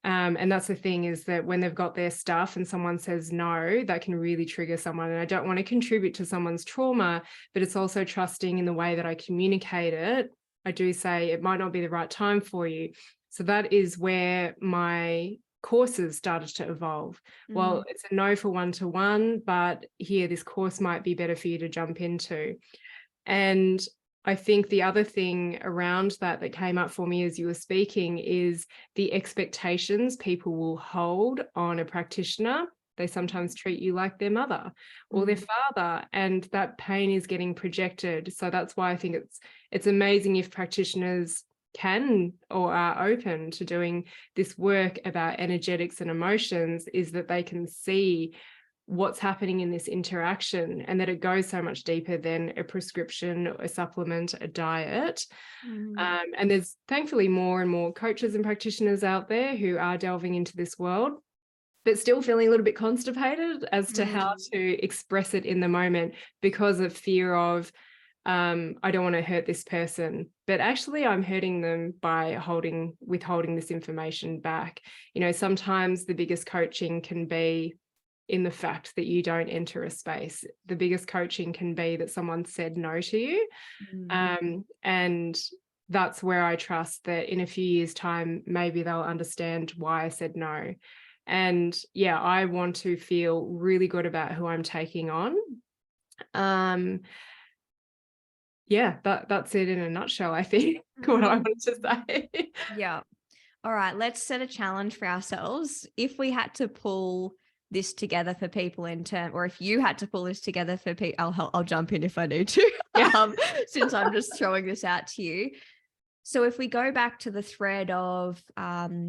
And that's the thing, is that when they've got their stuff and someone says no, that can really trigger someone. And I don't want to contribute to someone's trauma, but it's also trusting in the way that I communicate it. I do say it might not be the right time for you. So that is where my courses started to evolve. Well, it's a no for one-to-one, but here, this course might be better for you to jump into. And I think the other thing around that came up for me as you were speaking is the expectations people will hold on a practitioner. They sometimes treat you like their mother or their father, and that pain is getting projected. So that's why I think it's amazing if practitioners can or are open to doing this work about energetics and emotions, is that they can see what's happening in this interaction, and that it goes so much deeper than a prescription, a supplement, a diet. And there's thankfully more and more coaches and practitioners out there who are delving into this world, but still feeling a little bit constipated as to how to express it in the moment because of fear of, I don't want to hurt this person, but actually I'm hurting them by withholding this information back. You know, sometimes the biggest coaching can be in the fact that you don't enter a space. The biggest coaching can be that someone said no to you. And that's where I trust that in a few years' time, maybe they'll understand why I said no. And yeah, I want to feel really good about who I'm taking on. Yeah, that's it in a nutshell, I think, what I wanted to say.
Yeah. All right, let's set a challenge for ourselves. If we had to pull this together for people or if you had to pull this together for people, I'll jump in if I need to, since I'm just throwing this out to you. So if we go back to the thread of, how,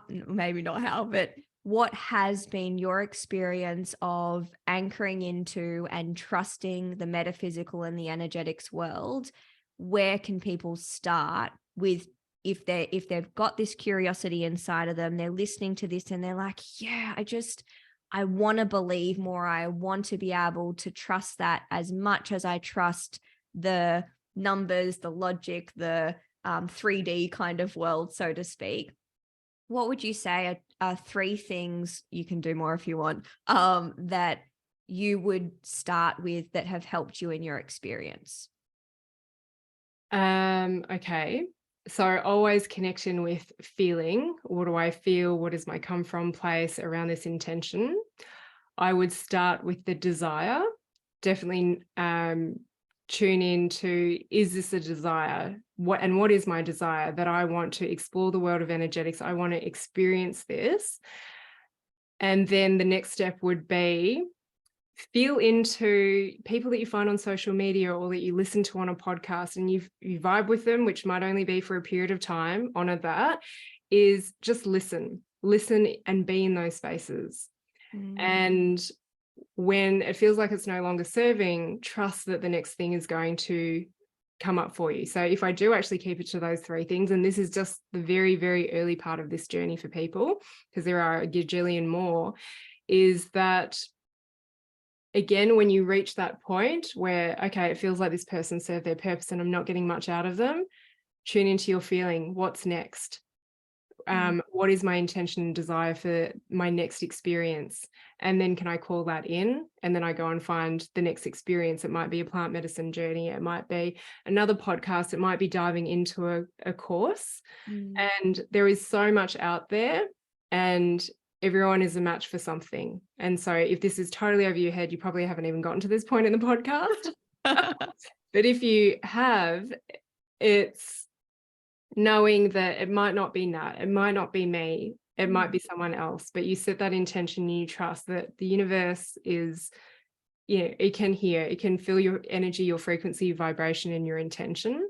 maybe not how, but what has been your experience of anchoring into and trusting the metaphysical and the energetics world? Where can people start with, if they've got this curiosity inside of them, they're listening to this and they're like, yeah, I want to believe more. I want to be able to trust that as much as I trust the numbers, the logic, the 3D kind of world, so to speak. what would you say are 3 things, you can do more if you want, that you would start with that have helped you in your experience?
Okay. So always connection with feeling. What do I feel? What is my come from place around this intention? I would start with the desire. Definitely tune into, is this a desire? What is my desire? That I want to explore the world of energetics. I want to experience this. And then the next step would be feel into people that you find on social media or that you listen to on a podcast, and you vibe with them, which might only be for a period of time. Honor that. Is just listen and be in those spaces. And when it feels like it's no longer serving, trust that the next thing is going to come up for you. So if I do actually keep it to those 3 things, and this is just the very, very early part of this journey for people, because there are a gajillion more, is that, again, when you reach that point where, okay, it feels like this person served their purpose and I'm not getting much out of them, tune into your feeling. What's next? What is my intention and desire for my next experience? And then can I call that in? And then I go and find the next experience. It might be a plant medicine journey. It might be another podcast. It might be diving into a course. And there is so much out there, and everyone is a match for something. And so if this is totally over your head, you probably haven't even gotten to this point in the podcast. But if you have, it's knowing that it might not be Nat, it might not be me, it might be someone else, but you set that intention and you trust that the universe is, it can hear, it can feel your energy, your frequency, your vibration, and your intention.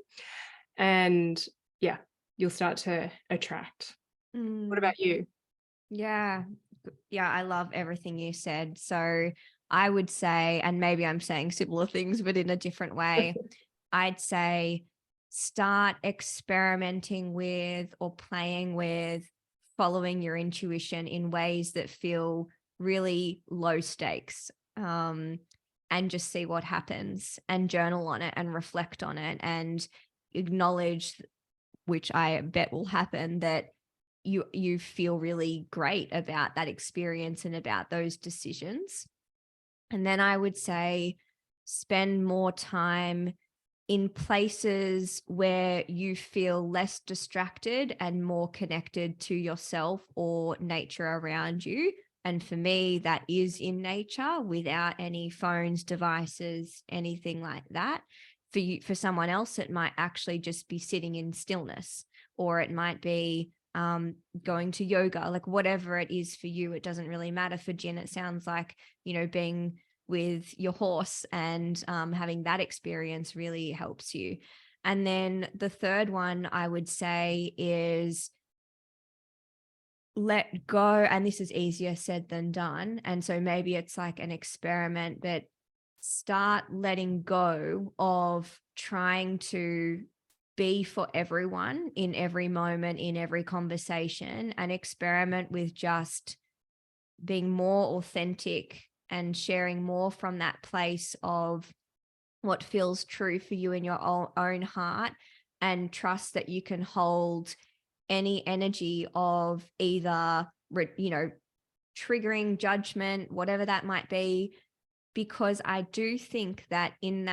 And yeah, you'll start to attract. What about you?
Yeah, I love everything you said. So I would say, and maybe I'm saying similar things, but in a different way, I'd say start experimenting with or playing with following your intuition in ways that feel really low stakes, and just see what happens, and journal on it and reflect on it and acknowledge, which I bet will happen, that you feel really great about that experience and about those decisions. And then I would say spend more time in places where you feel less distracted and more connected to yourself or nature around you. And for me, that is in nature without any phones, devices, anything like that. For you, for someone else, it might actually just be sitting in stillness, or it might be going to yoga, like whatever it is for you. It doesn't really matter. For Jin, it sounds like, being with your horse and having that experience really helps you. And then the third one I would say is let go. And this is easier said than done. And so maybe it's like an experiment, but start letting go of trying to be for everyone in every moment, in every conversation, and experiment with just being more authentic and sharing more from that place of what feels true for you in your own heart, and trust that you can hold any energy of either, triggering, judgment, whatever that might be. Because I do think that in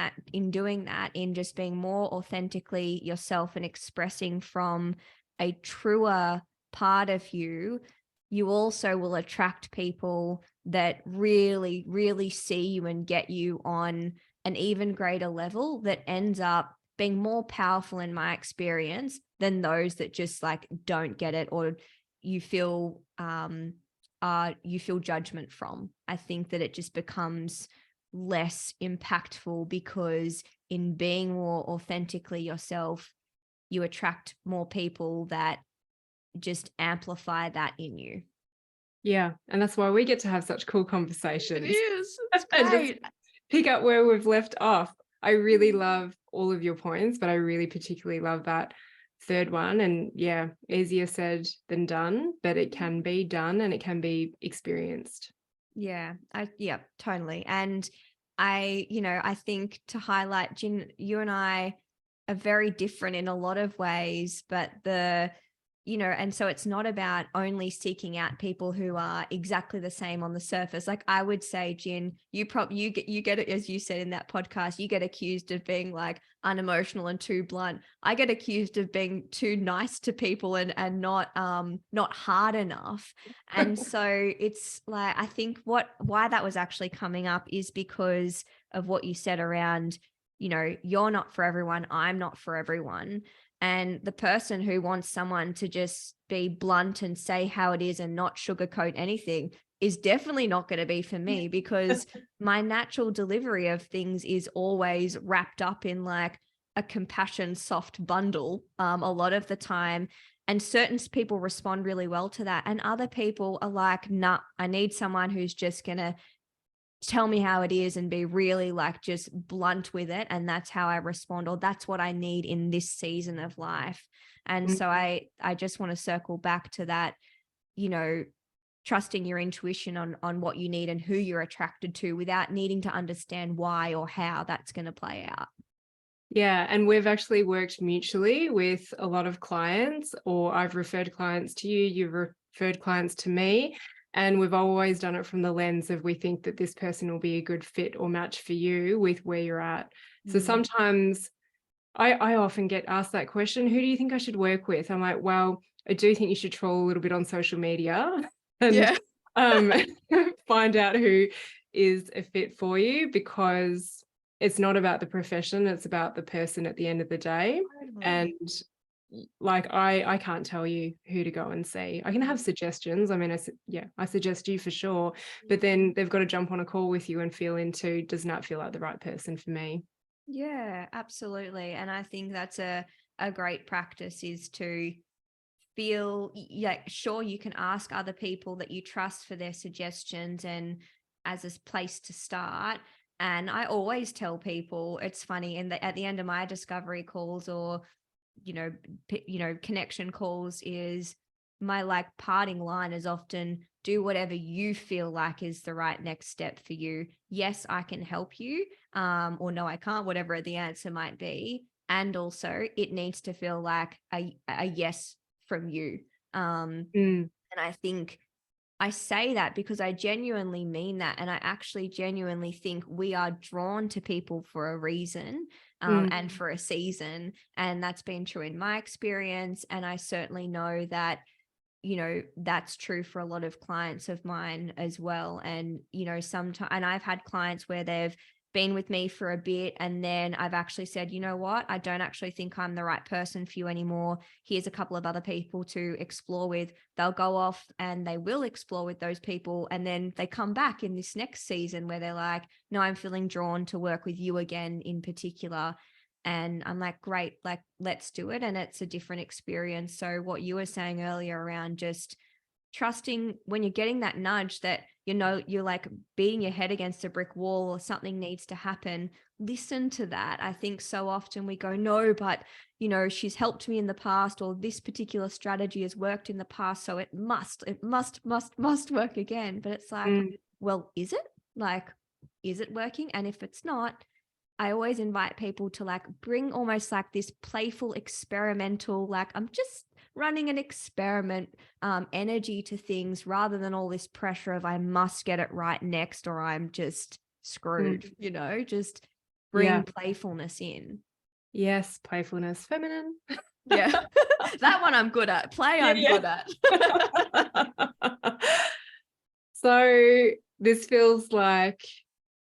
doing that, in just being more authentically yourself and expressing from a truer part of you, you also will attract people that really, really see you and get you on an even greater level, that ends up being more powerful, in my experience, than those that just like don't get it, or you feel judgment from. I think that it just becomes less impactful, because in being more authentically yourself, you attract more people that just amplify that in you.
Yeah, and that's why we get to have such cool conversations.
It is. It's great.
Pick up where we've left off. I really love all of your points, but I really particularly love that third one. And yeah, easier said than done, but it can be done and it can be experienced.
Yeah, totally. And I think, to highlight, Jin, you and I are very different in a lot of ways, but the you know, and so it's not about only seeking out people who are exactly the same on the surface. Like I would say, Jin, you get it, as you said in that podcast, you get accused of being like unemotional and too blunt. I get accused of being too nice to people and not hard enough. And so it's like, I think why that was actually coming up is because of what you said around, you know, you're not for everyone, I'm not for everyone. And the person who wants someone to just be blunt and say how it is and not sugarcoat anything is definitely not going to be for me, because my natural delivery of things is always wrapped up in like a compassion soft bundle a lot of the time. And certain people respond really well to that. And other people are like, nah, I need someone who's just going to tell me how it is and be really like just blunt with it, and that's how I respond, or that's what I need in this season of life. And so I just want to circle back to that, you know, trusting your intuition on what you need and who you're attracted to without needing to understand why or how that's going to play out.
Yeah, and we've actually worked mutually with a lot of clients, or I've referred clients to you, you've referred clients to me. And we've always done it from the lens of we think that this person will be a good fit or match for you with where you're at. So sometimes I often get asked that question, who do you think I should work with? I'm like, well, I do think you should troll a little bit on social media and find out who is a fit for you, because it's not about the profession, it's about the person at the end of the day. And like I can't tell you who to go and see. I can have suggestions. I mean, I suggest you for sure, but then they've got to jump on a call with you and feel into, does not feel like the right person for me.
Yeah, absolutely. And I think that's a great practice, is to feel like, sure, you can ask other people that you trust for their suggestions and as a place to start. And I always tell people, it's funny, at the end of my discovery calls, or you know, connection calls, is my like parting line is often, do whatever you feel like is the right next step for you. Yes, I can help you, or no, I can't, whatever the answer might be. And also it needs to feel like a yes from you. And I think I say that because I genuinely mean that. And I actually genuinely think we are drawn to people for a reason, and for a season. And that's been true in my experience. And I certainly know that, you know, that's true for a lot of clients of mine as well. And, you know, sometimes, and I've had clients where they've been with me for a bit, and then I've actually said, you know what, I don't actually think I'm the right person for you anymore. Here's a couple of other people to explore with. They'll go off and they will explore with those people. And then they come back in this next season where they're like, no, I'm feeling drawn to work with you again in particular. And I'm like, great, like, let's do it. And it's a different experience. So what you were saying earlier around just trusting when you're getting that nudge that, you know, you're like beating your head against a brick wall or something needs to happen, listen to that. I think so often we go, no, but, you know, she's helped me in the past, or this particular strategy has worked in the past, so it must work again. But it's like, well, is it? Like, is it working? And if it's not, I always invite people to like bring almost like this playful experimental, like I'm just running an experiment energy to things, rather than all this pressure of I must get it right next or I'm just screwed, you know, just bring playfulness in.
Yes, playfulness, feminine.
Yeah, that one I'm good at. I'm good at.
So this feels like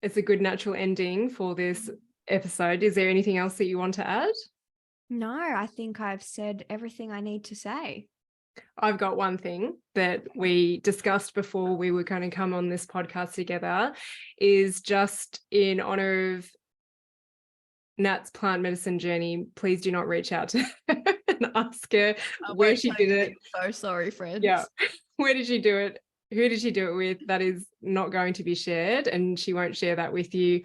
it's a good natural ending for this episode. Is there anything else that you want to add?
No, I think I've said everything I need to say.
I've got one thing that we discussed before we were going to come on this podcast together, is just in honor of Nat's plant medicine journey, please do not reach out to her and ask her where she did it.
So sorry, friends.
Yeah. Where did she do it? Who did she do it with? That is not going to be shared, and she won't share that with you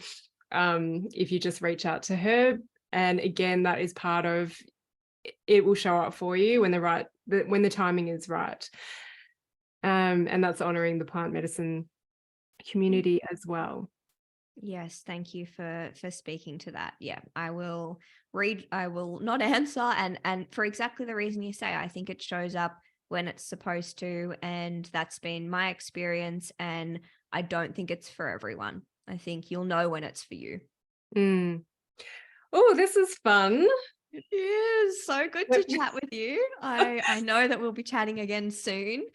if you just reach out to her. And again, that is part of it, will show up for you when when the timing is right. And that's honoring the plant medicine community as well.
Yes, thank you for speaking to that. Yeah, I will not answer, and for exactly the reason you say. I think it shows up when it's supposed to, and that's been my experience, and I don't think it's for everyone. I think you'll know when it's for you.
Mm. Oh, this is fun.
It is so good to chat with you. I know that we'll be chatting again soon.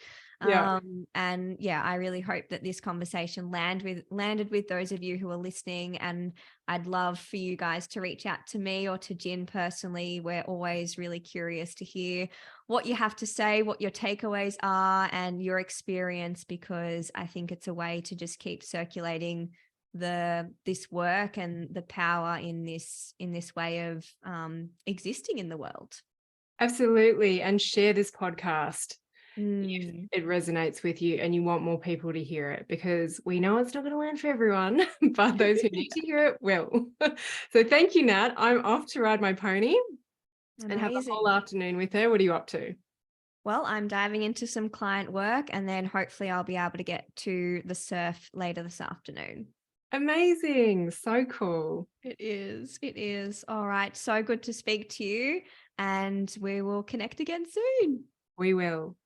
Yeah.
And yeah, I really hope that this conversation landed with those of you who are listening. And I'd love for you guys to reach out to me or to Jin personally. We're always really curious to hear what you have to say, what your takeaways are, and your experience, because I think it's a way to just keep circulating this work and the power in this way of existing in the world.
Absolutely. And share this podcast if
Mm.
it resonates with you and you want more people to hear it, because we know it's not going to land for everyone, but those who need to hear it will. So thank you, Nat. I'm off to ride my pony and have a whole
Amazing.
afternoon with her. What are you up to?
Well, I'm diving into some client work, and then hopefully I'll be able to get to the surf later this afternoon.
Amazing. So cool.
It is. It is. All right. So good to speak to you, and we will connect again soon.
We will.